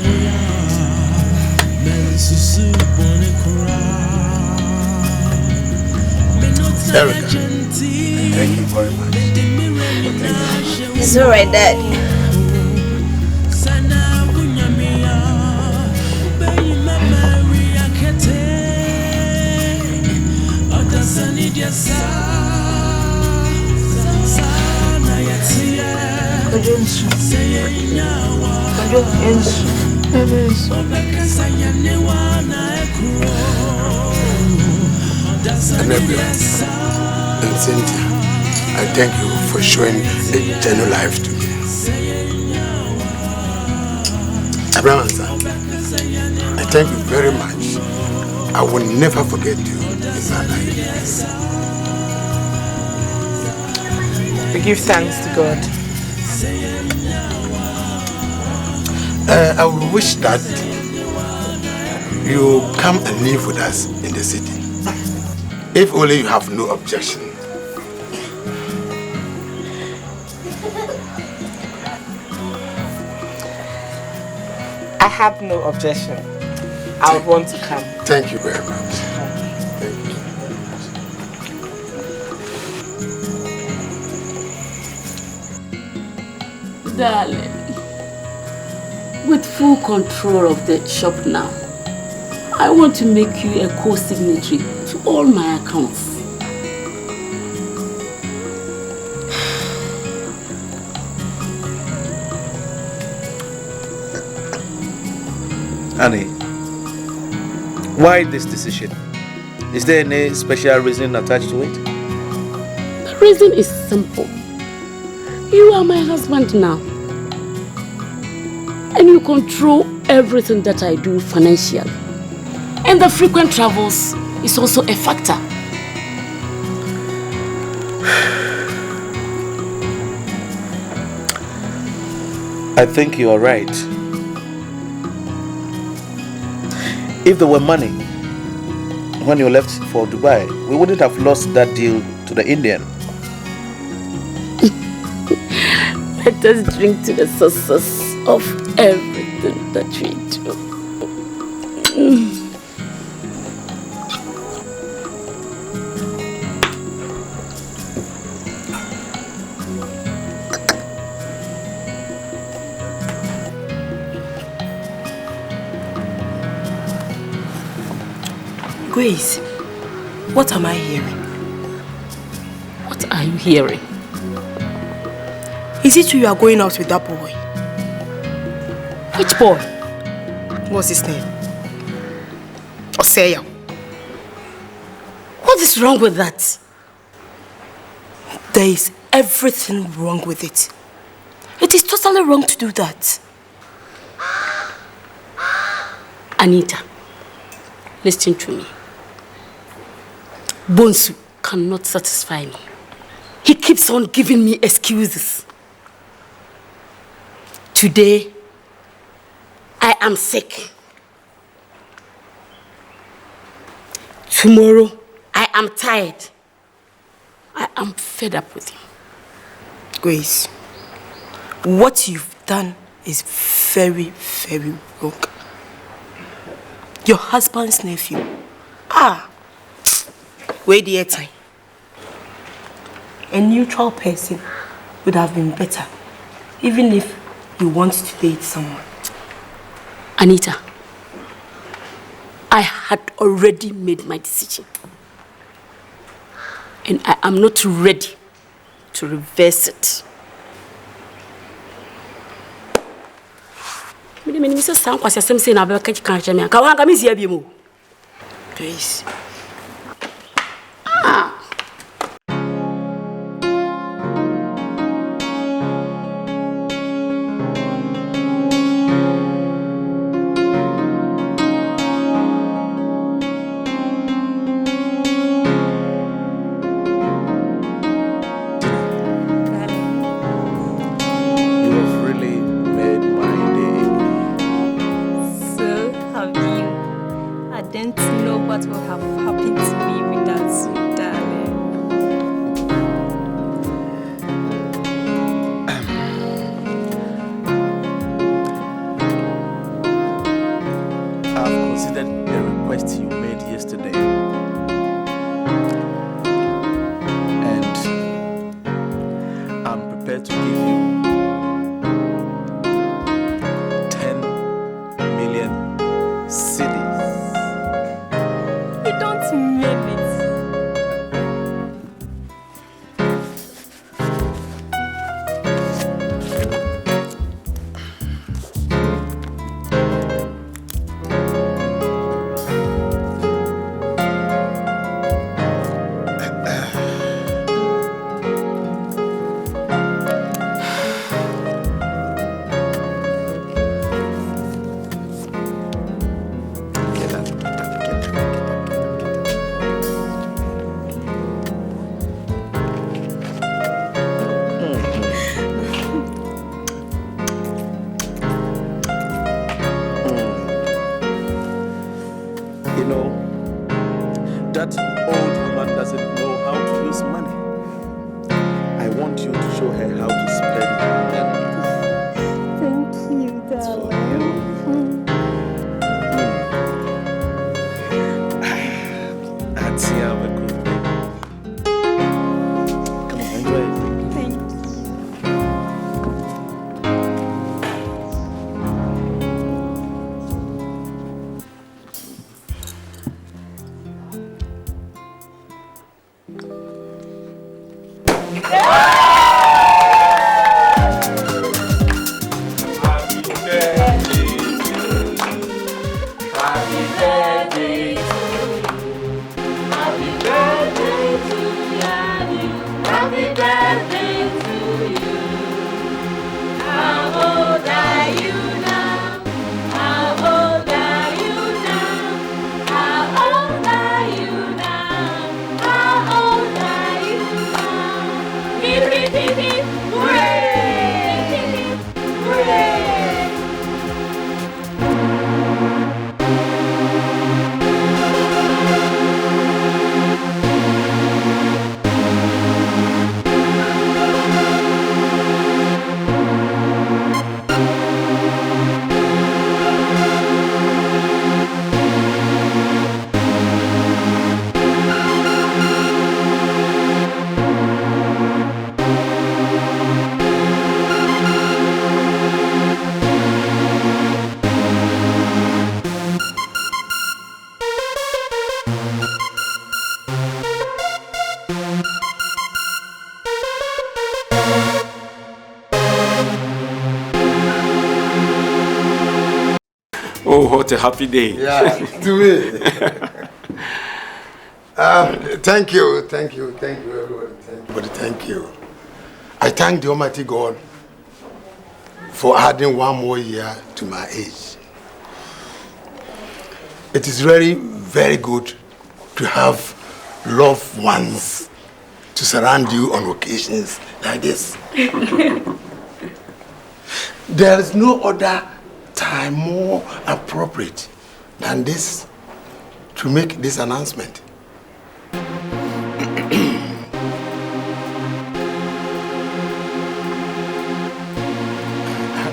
Erica, thank you very much. It's alright, Dad. Anabia and Cynthia, I thank you for showing a genuine life to me. Abraham, I thank you very much. I will never forget you in my life. We give thanks to God. I would wish that you come and live with us in the city. If only you have no objection. I have no objection. I would want to come. Thank you very much. Thank you. Darling, with full control of the shop now, I want to make you a co-signatory to all my accounts. Annie, why this decision? Is there any special reason attached to it? The reason is simple. You are my husband now. And you control everything that I do financially. And the frequent travels is also a factor. I think you are right. If there were money when you left for Dubai, we wouldn't have lost that deal to the Indian. Let us drink to the success of everything that we do. Grace, what am I hearing? What are you hearing? Is it true you are going out with that boy? Which boy? What's his name? Osei. What is wrong with that? There is everything wrong with it. It is totally wrong to do that. Anita, listen to me. Bonsu cannot satisfy me. He keeps on giving me excuses. Today, I am sick. Tomorrow, I am tired. I am fed up with him. Grace, what you've done is very, very wrong. Your husband's nephew. Wait the time. A neutral person would have been better, even if you want to date someone. Anita, I had already made my decision. And I am not ready to reverse it. Grace. Oh, what a happy day. Yeah, to me. Thank you, everyone. Thank you. I thank the Almighty God for adding one more year to my age. It is very, very good to have loved ones to surround you on occasions like this. There is no other time more appropriate than this to make this announcement.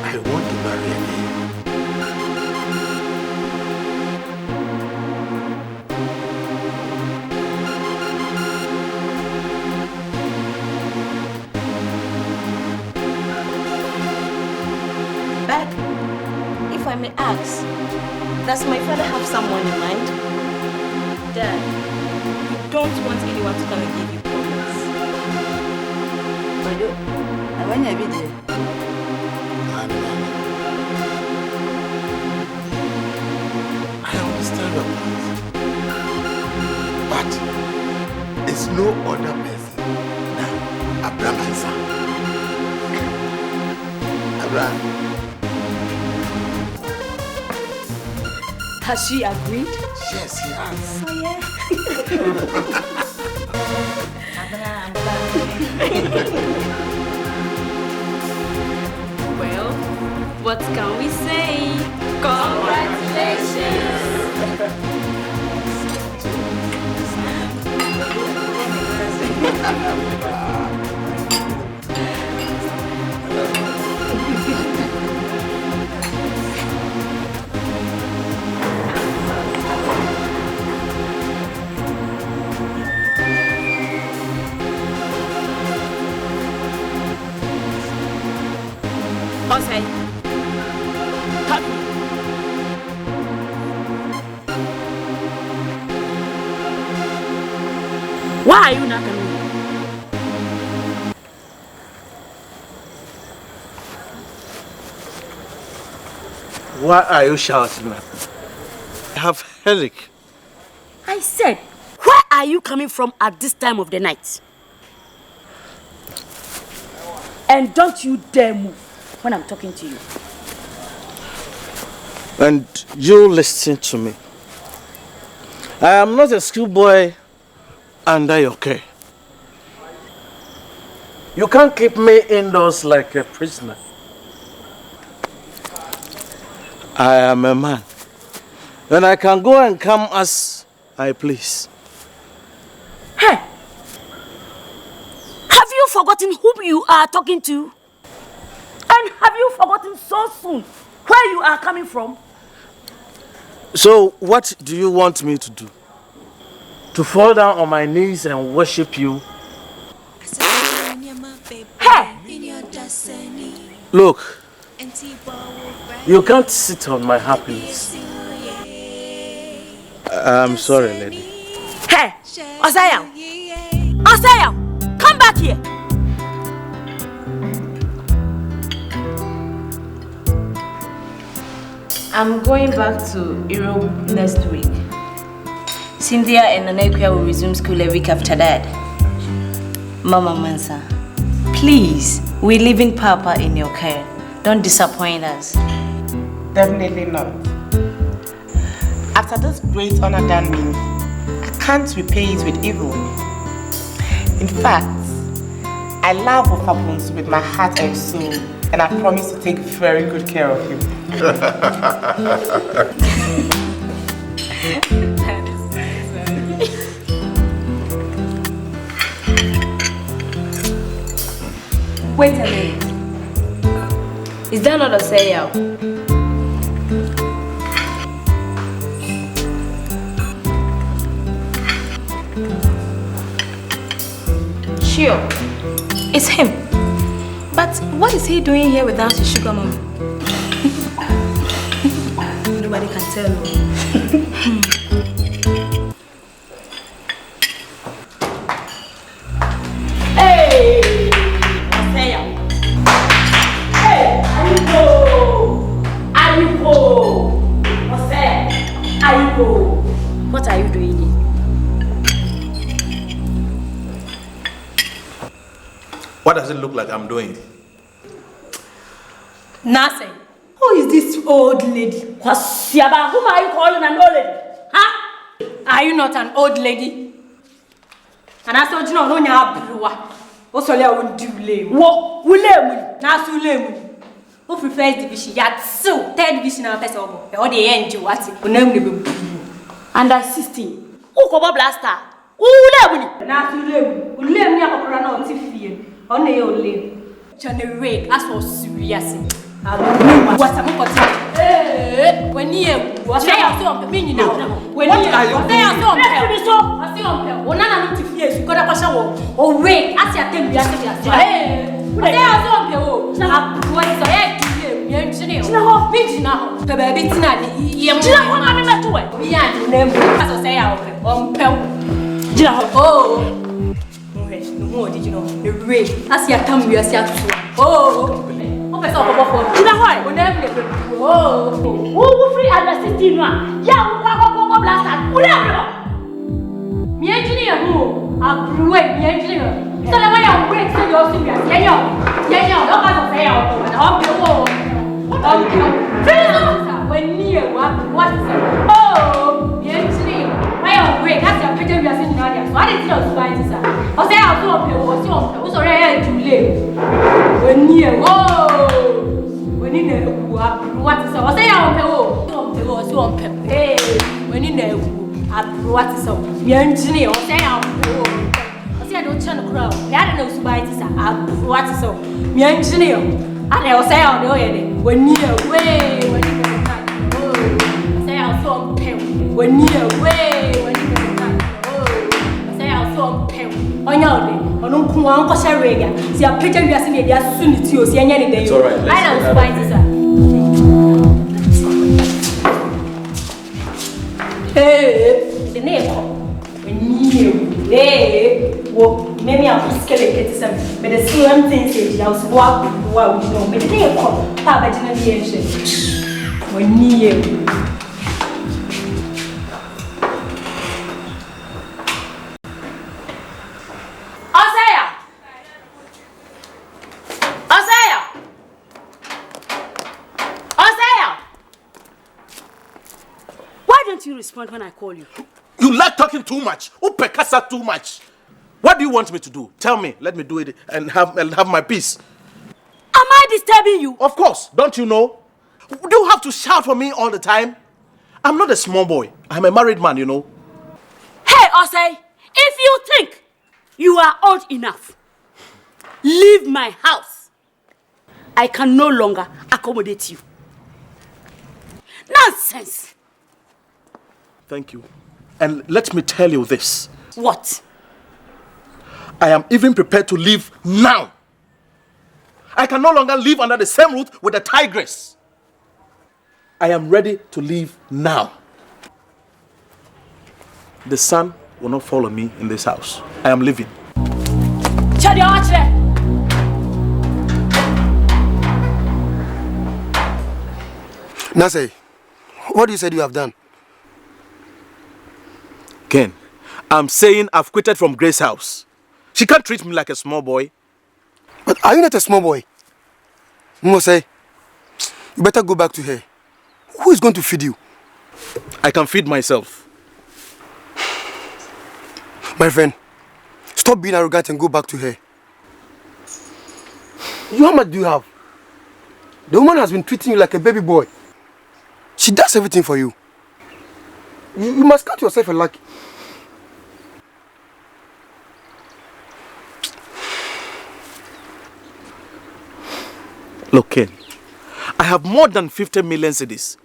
I want to marry again. But if I may ask, does my father have someone in mind? Dad, you don't want anyone to come and give you problems. I want to be there. I understand your point. But it's no other person than Abraham and son. Abraham. Has she agreed? Yes, he has. Oh, yeah. Well, what can we say? Congratulations! Osei, come here. Why are you not coming? Why are you shouting at me? I have headache. I said, where are you coming from at this time of the night? And don't you dare move when I'm talking to you. And you listen to me. I am not a schoolboy under your care. You can't keep me indoors like a prisoner. I am a man. And I can go and come as I please. Hey! Have you forgotten whom you are talking to? And have you forgotten so soon where you are coming from? So what do you want me to do? To fall down on my knees and worship you? Hey! Look, you can't sit on my happiness. I'm sorry, lady. Hey! Osei! Osei! Come back here! I'm going back to Europe next week. Cynthia and Nanekia will resume school a week after that. Mama Mansa, please, we live in Papa in your care. Don't disappoint us. Definitely not. After this great honor done me, I can't repay it with evil. In fact, I love Ofabuns with my heart and soul, and I promise to take very good care of him. Wait a minute. Is that not Osei? Sure, it's him. But what is he doing here without his sugar mommy? Nobody can tell me. Hey! Osei! Hey! Aripo! What does it look like I'm doing? Nothing. Who is this old lady? Kwasiaba, whom are you calling an old lady? Huh? Are you not an old lady? And I said, you know, no, you're also, I won't do lame. What? William? Nasu lame. Who prefers division? Yet so, third division of the Pesobo. Or the end, you what? Under 16. Who cover blaster? Who William? Nasu lame. William, you have a crown of Tiffy. Only your lame. Johnny Rake, as for serious. What's a mock? When you was I saw a minion now. When you saw I see on one another fears, you got a question or wait, as you attend the answer. What I saw you. What is a engineer? No, bitch now. The baby tonight. You don't want to met to it. We are named as I say out on Pel. Oh, no more did you know? The rate as you come, we are set to. Oh. Who free under 16? Yeah, who blast whatever. Me engineer who? I grew up, me engineer. So the way I break so you're serious. Yeah, don't have to say out. When near what is it? Oh, me engineer. Why I break? That's your picture we are seeing now. So I didn't know why this. I say I'll do a pill, what's already too late. When near, whoa. When in the what is I say I'll pay. Hey, when in the what is up? Me engineer, say I'll say I don't turn the crowd. I don't know why this. What is up? Me engineer. I say I'll do it. When near way, when you oh, say I'll so pay. When near way, when you oh, say I'll so pay. On your day, on Uncle Share Reagan. See a picture you are seeing, they are soon to you. See any day. I don't find this. Hey, the name. When you, hey, what many of us skeleton some, but the same thing says, I was walking while we know, but the name called Papa Generation. When you. You respond when I call you. You like talking too much. Upekasa too much. What do you want me to do? Tell me. Let me do it and have my peace. Am I disturbing you? Of course. Don't you know? Do you have to shout for me all the time? I'm not a small boy. I'm a married man, you know. Hey, Osei, if you think you are old enough, leave my house. I can no longer accommodate you. Nonsense. Thank you. And let me tell you this. What? I am even prepared to leave now. I can no longer live under the same roof with a tigress. I am ready to leave now. The sun will not follow me in this house. I am leaving. Nase, what you said you have done? Ken, I'm saying I've quitted from Grace's house. She can't treat me like a small boy. But are you not a small boy? Osei, you better go back to her. Who is going to feed you? I can feed myself. My friend, stop being arrogant and go back to her. How much do you have? The woman has been treating you like a baby boy. She does everything for you. You must count yourself a lucky. Look, Ken, I have more than 50 million cedis.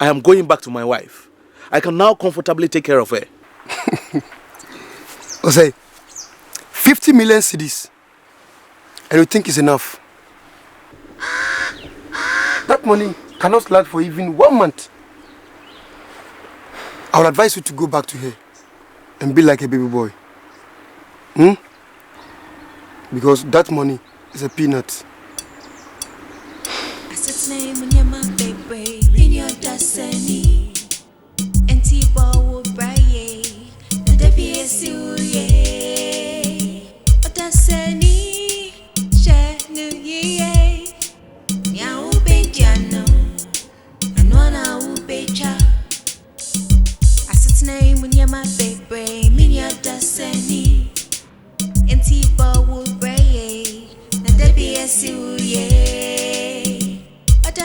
I am going back to my wife. I can now comfortably take care of her. Osei, 50 million cedis, and you think it's enough? That money cannot last for even 1 month. I would advise you to go back to her and be like a baby boy. Because that money is a peanut.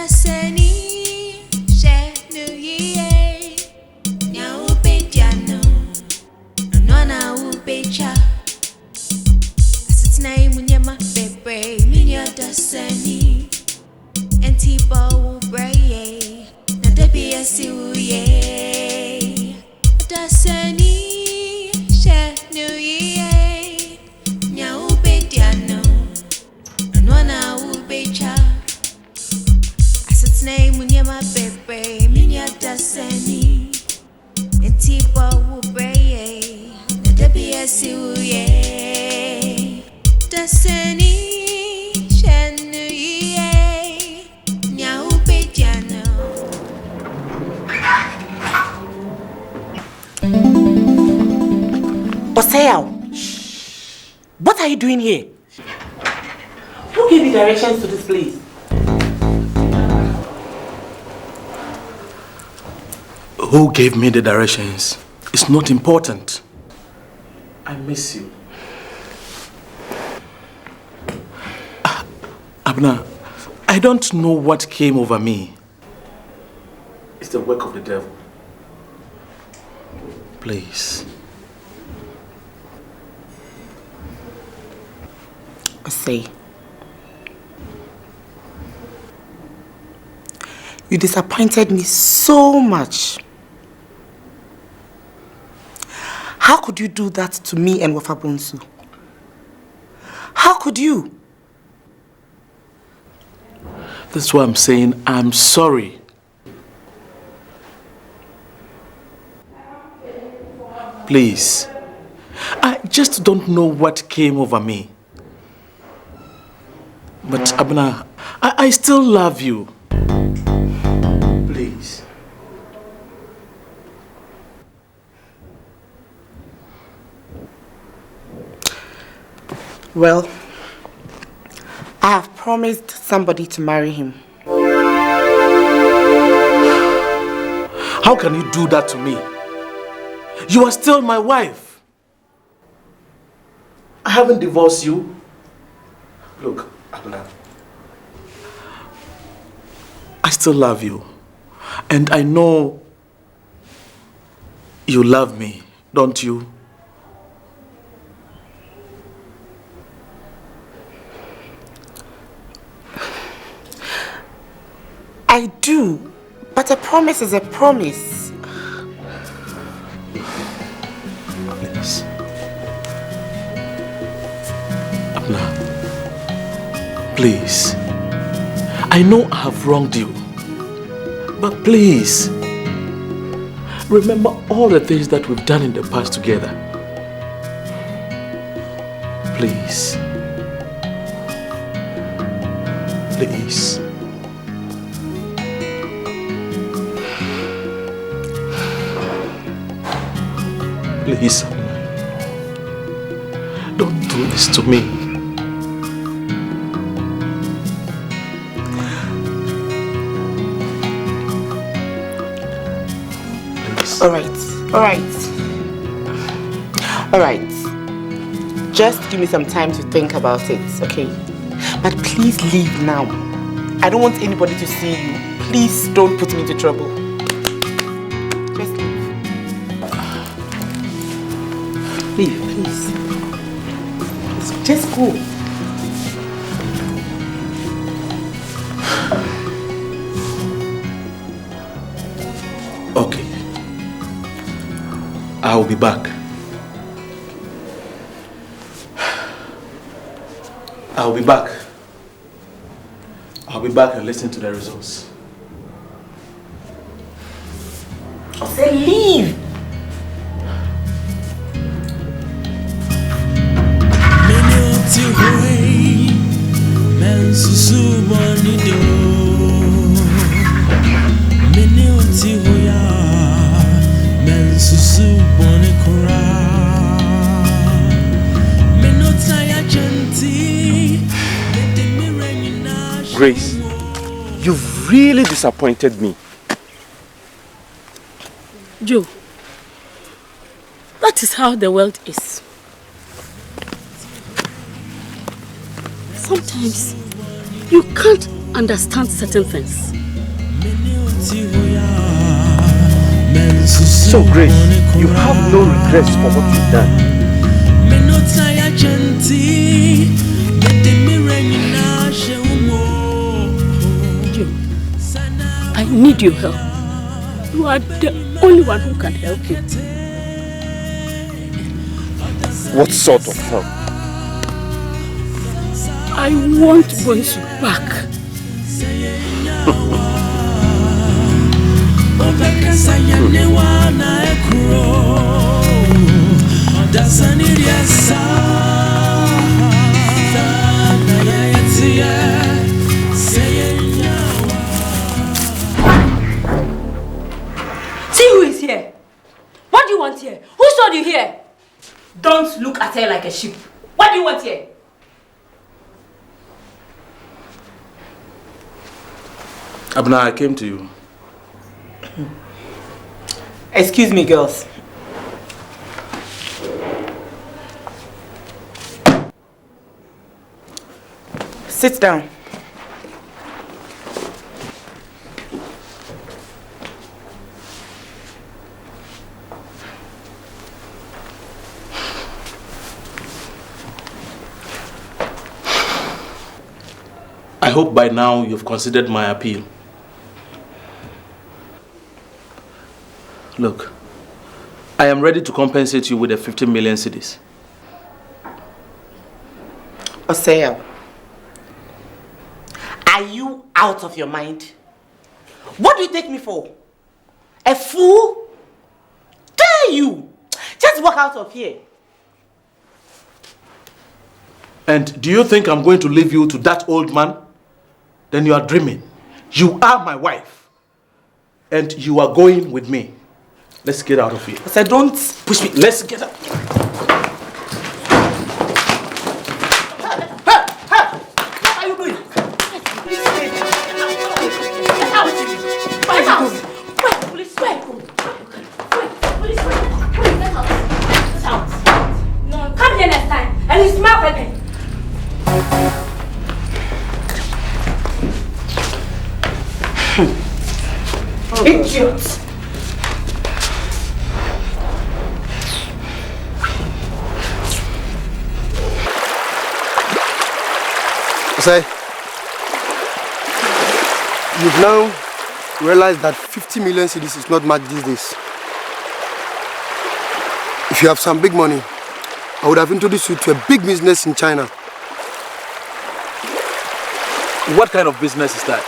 Odasani, Shenu Ye, Nya Ubediano, Nona Ubecha. As its name, Munyama Bebe, Minya Odasani, and Tipo Ubraye, Nadabia Siuye, Odasani, Shenu Ye, Nya Ubediano, Nona Ubecha. Name when you're my baby, Minya Odasani, and Tipo Ubraye, Nadabia Siuye, Odasani, Shenu Ye, Nya Ubediano. Osei, what are you doing here? Who gave you directions to this place? Who gave me the directions? It's not important. I miss you. Abner, I don't know what came over me. It's the work of the devil. Please. Osei, you disappointed me so much. How could you do that to me and Wafabunsu? How could you? That's why I'm saying I'm sorry. Please. I just don't know what came over me. But Abner, I still love you. Please. Well, I have promised somebody to marry him. How can you do that to me? You are still my wife. I haven't divorced you. Look, Abner, I still love you. And I know you love me, don't you? I do, but a promise is a promise. Please. Abner, please. I know I have wronged you, but please, remember all the things that we've done in the past together. Please. Please. Please, don't do this to me. Please. All right. Just give me some time to think about it, okay? But please leave now. I don't want anybody to see you. Please don't put me into trouble. Just leave. Leave, please. Just go. Okay. I'll be back. I'll be back. I'll be back and listen to the results. I said leave. Grace, you've really disappointed me. Joe, that is how the world is. Sometimes you can't understand certain things. So, Grace, you have no regrets for what you've done. I need your help. You are the only one who can help you. What sort of help? I want Bonsu back. See who is here. What do you want here? Who showed you here? Don't look at her like a sheep. What do you want here? Abna, I came to you. Excuse me, girls. Sit down. I hope by now you've considered my appeal. Look, I am ready to compensate you with the 15 million cedis. Osei, are you out of your mind? What do you take me for? A fool? Dare you? Just walk out of here. And do you think I'm going to leave you to that old man? Then you are dreaming. You are my wife. And you are going with me. Let's get out of here. Osei, don't push me. Let's get out. What are you doing? Get out! Get out! Wait, police, wait! Police, wait! Get out! Get out! No, come here next time and you smell again. Idiot! Osei, you've now realized that 50 million cedis is not much these days. If you have some big money, I would have introduced you to a big business in China. What kind of business is that?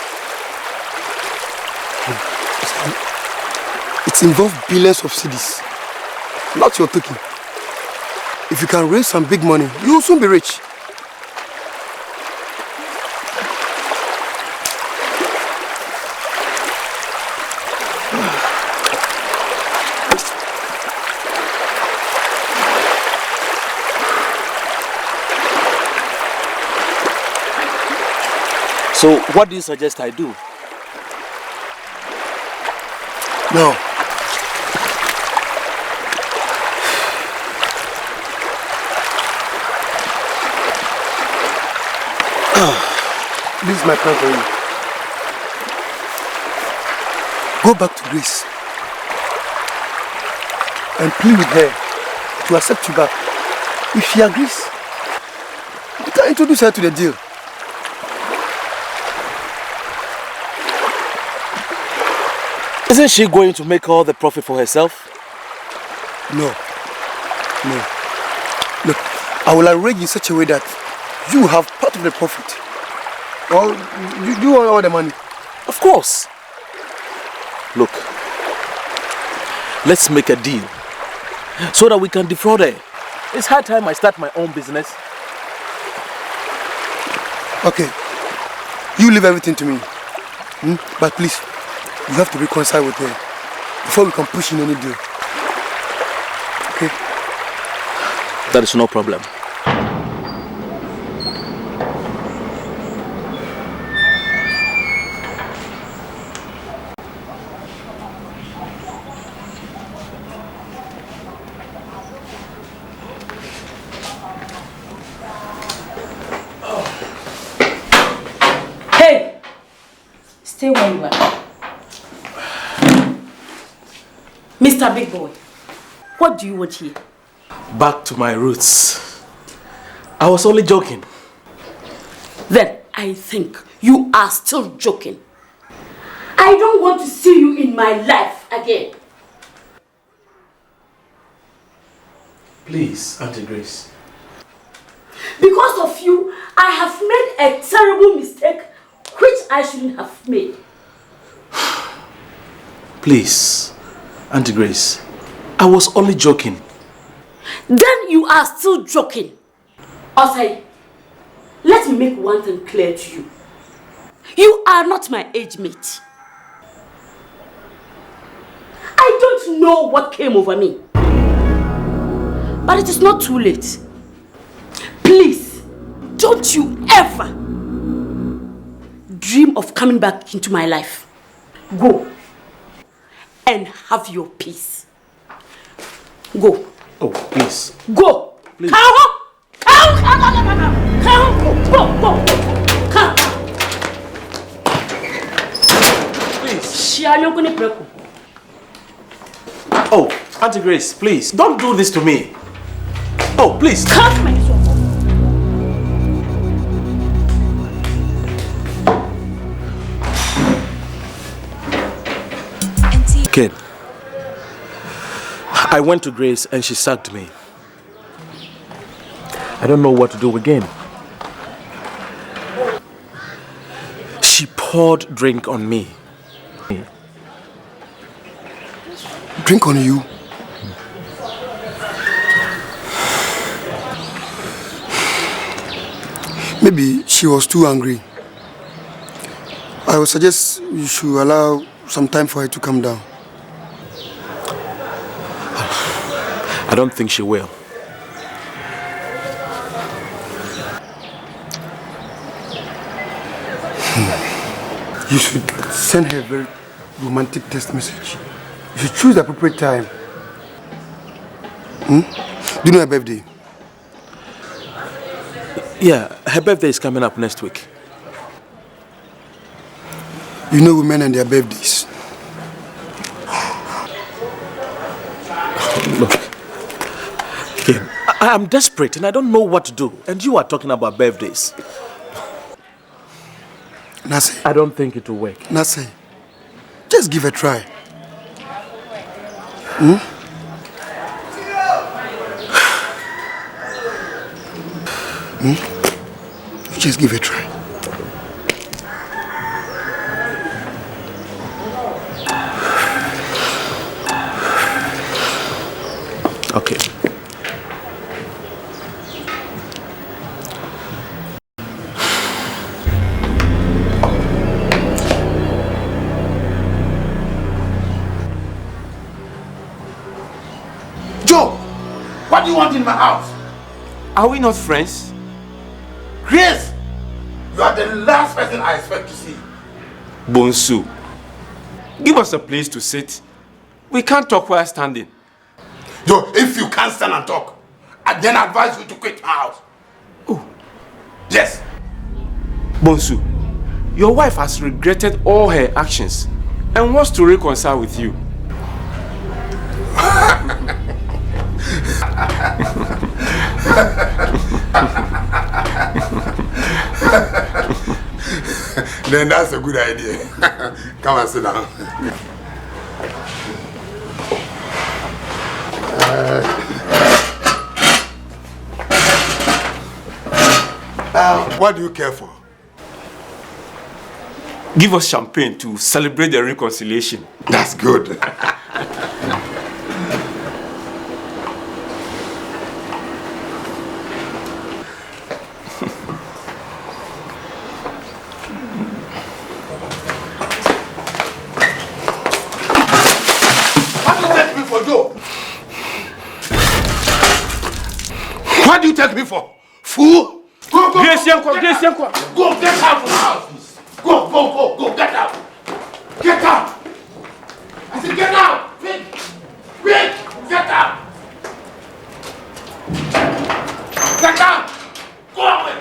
It involves billions of cedis. Not your taking. If you can raise some big money, you will soon be rich. So what do you suggest I do? No. This is my plan for you. Go back to Greece and plead with her to accept you back. If she agrees, you can introduce her to the deal. Isn't she going to make all the profit for herself? No. No. Look, I will arrange in such a way that you have part of the profit. Or you want all the money? Of course. Look, let's make a deal so that we can defraud her. It's high time I start my own business. Okay. You leave everything to me. But please, you have to reconcile with her before we can push in any deal. Okay? That is no problem. Hey! There you are. Mr. Big Boy, what do you want here? Back to my roots. I was only joking. Then I think you are still joking. I don't want to see you in my life again. Please, Auntie Grace. Because of you, I have made a terrible mistake which I shouldn't have made. Please, Auntie Grace. I was only joking. Then you are still joking. Osei, let me make one thing clear to you. You are not my age mate. I don't know what came over me. But it is not too late. Please, don't you ever dream of coming back into my life. Go and have your peace. Go. Oh, please. Go. Please. Come. Go. Come. Please. Oh, Auntie Grace, please. Don't do this to me. Oh, please. Come, my son. Kid, I went to Grace and she sacked me. I don't know what to do again. She poured drink on me. Drink on you? Maybe she was too angry. I would suggest you should allow some time for her to calm down. I don't think she will. You should send her a very romantic text message. You should choose the appropriate time. Do you know her birthday? Yeah, her birthday is coming up next week. You know women and their birthdays. Look, okay, I am desperate and I don't know what to do. And you are talking about birthdays. Nase. I don't think it will work. Nase, just give it a try. Just give it a try. Okay. Joe, what do you want in my house? Are we not friends? Grace, you are the last person I expect to see. Bonsu, give us a place to sit. We can't talk while standing. Joe, if you can't stand and talk, I then advise you to quit my house. Oh. Yes. Bonsu, your wife has regretted all her actions and wants to reconcile with you. Then that's a good idea. Come and sit down. What do you care for? Give us champagne to celebrate the reconciliation. That's good. What do you take me for? Fool? Go, go, Grace, go, get out. Go, get out from the house, please. Go, get out. Get out. I said get out. Quick, get out. Get out. Go away.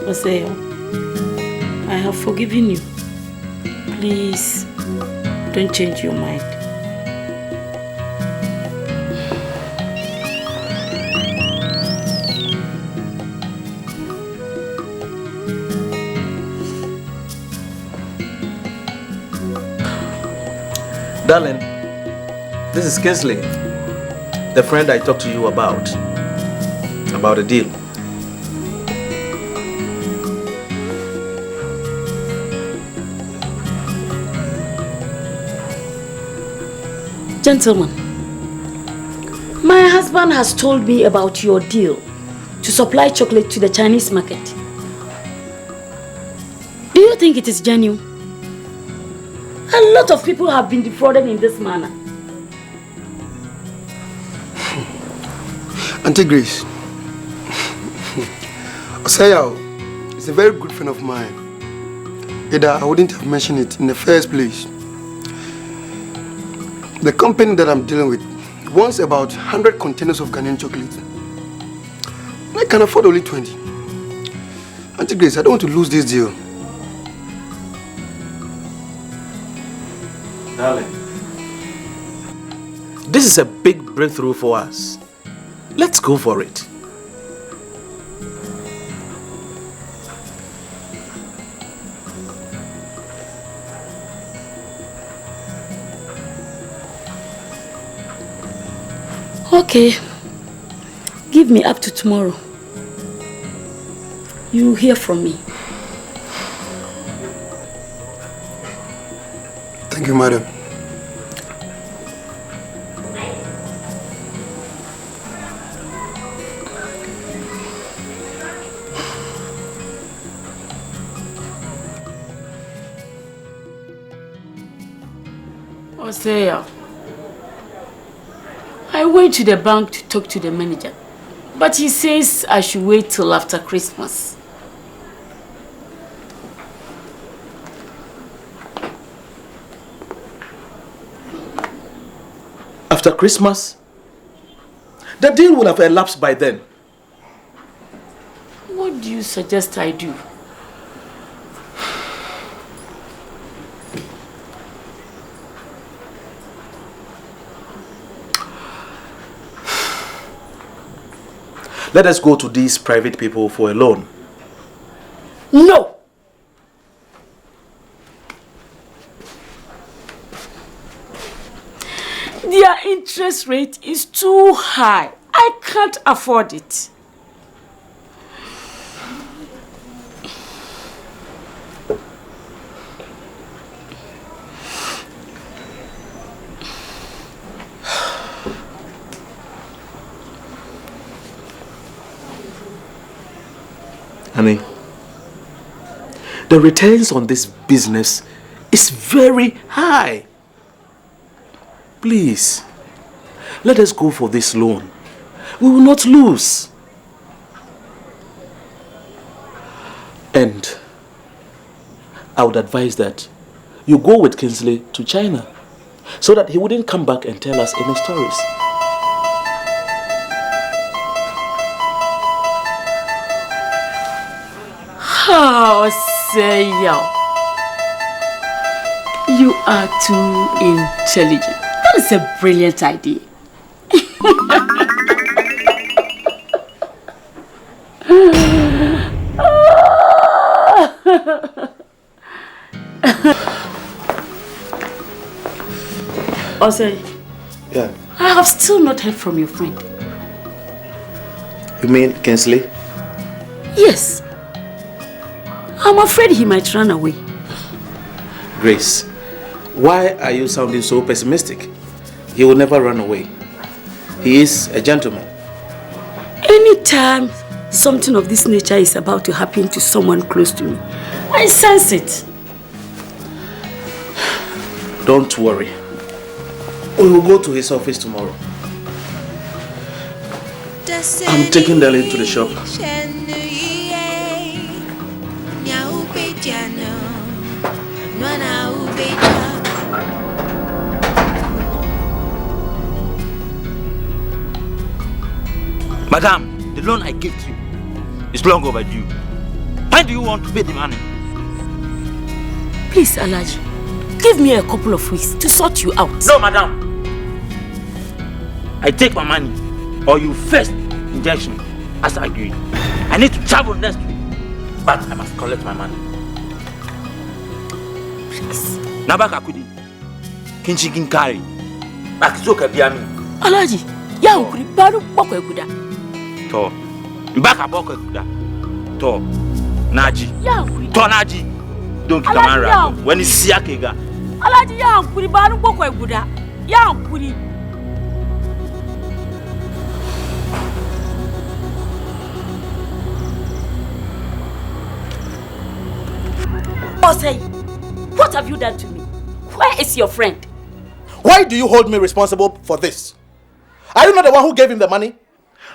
Osei, I have forgiven you. Please, don't change your mind. Darling, this is Kingsley, the friend I talked to you about the deal. Gentlemen, my husband has told me about your deal to supply chocolate to the Chinese market. Do you think it is genuine? A lot of people have been defrauded in this manner. Auntie Grace, Osei is a very good friend of mine. Either I wouldn't have mentioned it in the first place. The company that I'm dealing with wants about 100 containers of Ghanaian chocolate. I can afford only 20. Auntie Grace, I don't want to lose this deal. Darling, this is a big breakthrough for us. Let's go for it. Okay. Give me up to tomorrow. You will hear from me. Thank you, madam. Osei, I went to the bank to talk to the manager, but he says I should wait till after Christmas. After Christmas? The deal would have elapsed by then. What do you suggest I do? Let us go to these private people for a loan. No! Their interest rate is too high. I can't afford it. Honey, the returns on this business is very high. Please, let us go for this loan. We will not lose. And I would advise that you go with Kingsley to China so that he wouldn't come back and tell us any stories. Osei, you are too intelligent. That is a brilliant idea. Osei. Yeah. I have still not heard from your friend. You mean Kinsley? Yes. I'm afraid he might run away. Grace, why are you sounding so pessimistic? He will never run away. He is a gentleman. Anytime something of this nature is about to happen to someone close to me, I sense it. Don't worry. We will go to his office tomorrow. I'm taking Darling to the shop. Madam, the loan I gave to you is long overdue. When do you want to pay the money? Please, Alaji, give me a couple of weeks to sort you out. No, madam. I take my money or you first injection as agreed. I need to travel next week, but I must collect my money. Please. Nabaka kudi. Kinchi kinkari. Bakizoka biami. Alaji, ya ukuri baru boko ekuda. To. Mbaka boko ekuda. To. Naji. Ya ukuri. To naji. Don't keep a man around. When you see a kega. Alaji ya ukuri baru boko ekuda. Ya ukuri. Osei, what have you done to me? Where is your friend? Why do you hold me responsible for this? Are you not the one who gave him the money?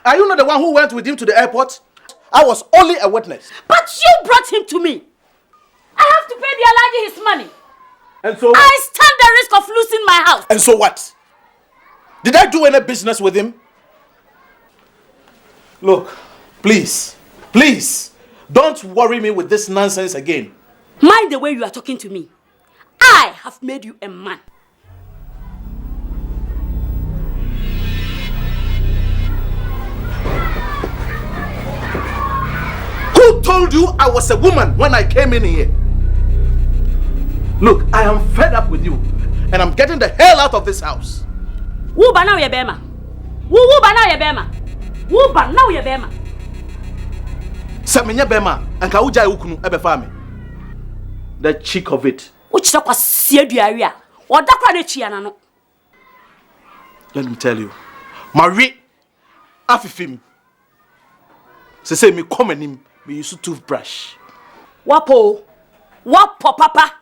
Are you not the one who went with him to the airport? I was only a witness. But you brought him to me. I have to pay the Alaji his money. And so? I stand the risk of losing my house. And so what? Did I do any business with him? Look, please, don't worry me with this nonsense again. Mind the way you are talking to me. I have made you a man. Who told you I was a woman when I came in here? Look, I am fed up with you, and I'm getting the hell out of this house. Who ba now ye bema? Who ba now ye bema? Who ba now ye bema? Samenya bema, anka uja ukunu ebe fami. The cheek of it. Let me tell you, Marie, afifim. Say me come and him, me use toothbrush. Wapo, papa,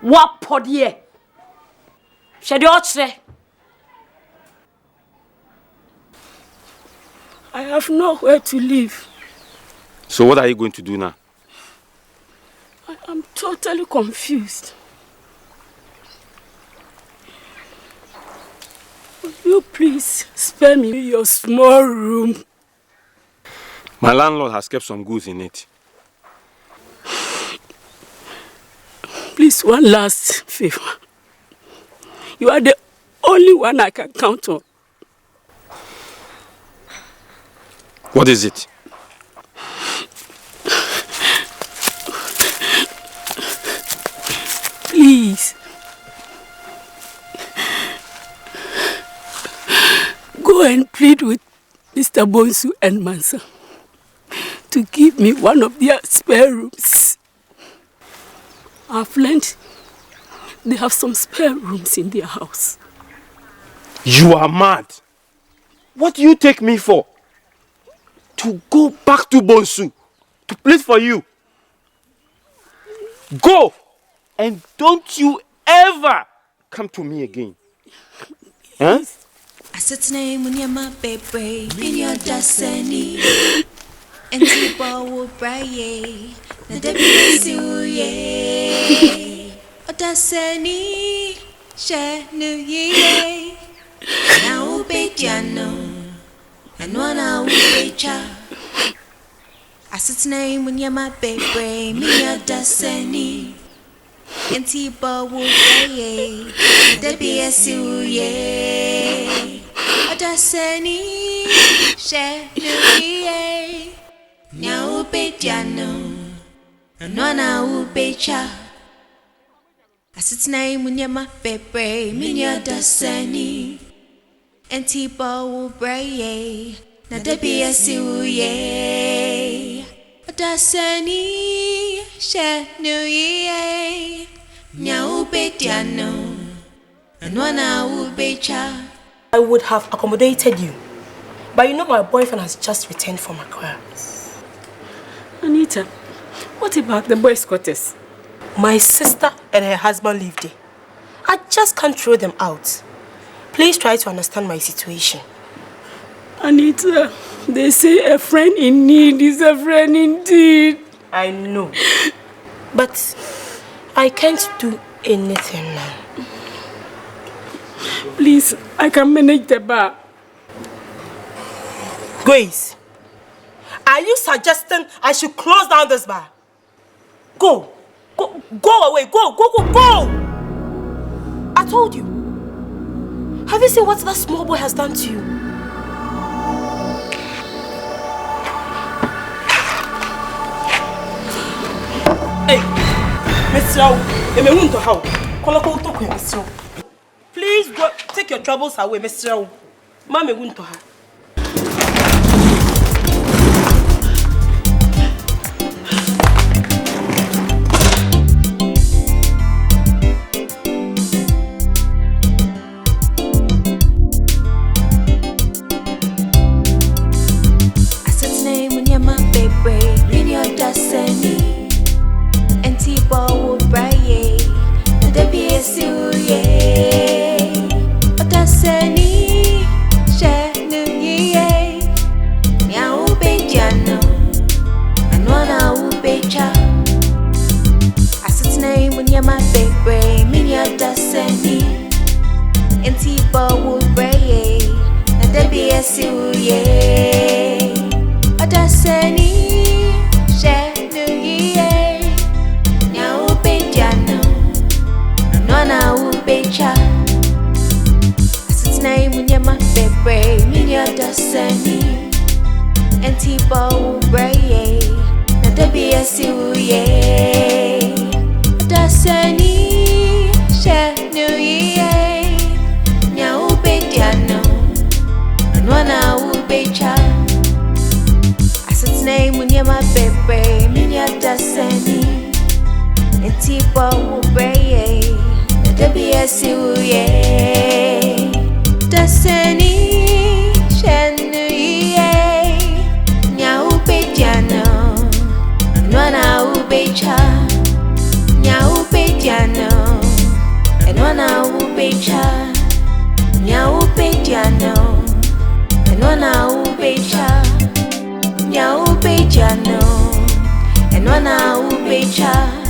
wapo die. I have nowhere to live. So what are you going to do now? I am totally confused. Will you please spare me your small room? My landlord has kept some goods in it. Please, one last favor. You are the only one I can count on. What is it? Please. Go and plead with Mr. Bonsu and Mansa to give me one of their spare rooms. I've learned they have some spare rooms in their house. You are mad. What do you take me for? To go back to Bonsu to plead for you. Go! And don't you ever come to me again. Huh? I said name when you're my baby, in your Odasani. And people will pray, the deputy, Odasani. She New Year. Now be Jano. And one hour be cha. As its name when you're my baby, me a Odasani. And T-Ball will play. There be a suye. Odasani. She New Year. Now be Jano. And one hour be cha. As its name when you're my baby, me a Odasani. And T-Ball will play. Now there be a suye. Odasani, she New Year. Now be Jano. And one hour be cha. I would have accommodated you. But you know my boyfriend has just returned from Accra. Anita, what about the boys' quarters? My sister and her husband live there. I just can't throw them out. Please try to understand my situation. Anita, they say a friend in need is a friend indeed. I know. But I can't do anything now. Please, I can manage the bar. Grace, are you suggesting I should close down this bar? Go. Go away. Go. I told you. Have you seen what that small boy has done to you? Hey, Mr. Please go take your troubles away, Mr. Mama won't her. Odasani, and T-Ball will braille. There be a suye. Odasani, she New Year. Now be Jano, and one hour be cha. As its name when you're my baby, me Odasani, and T-Ball will braille. There be a suye. Odasani. As its name when you're my baby, me Odasani, and T-Ball will braille. Now there be a suye. Odasani, she New Year. Now be Jano, and one hour be cha. As its name when you're my baby, me Odasani, and T-Ball will braille. There be a suye. Odasani, she New Year. Now be Jano, and one hour be cha. Now be Jano, and one hour be cha. Now be Jano, and one hour be cha. Now be Jano, and one hour be cha.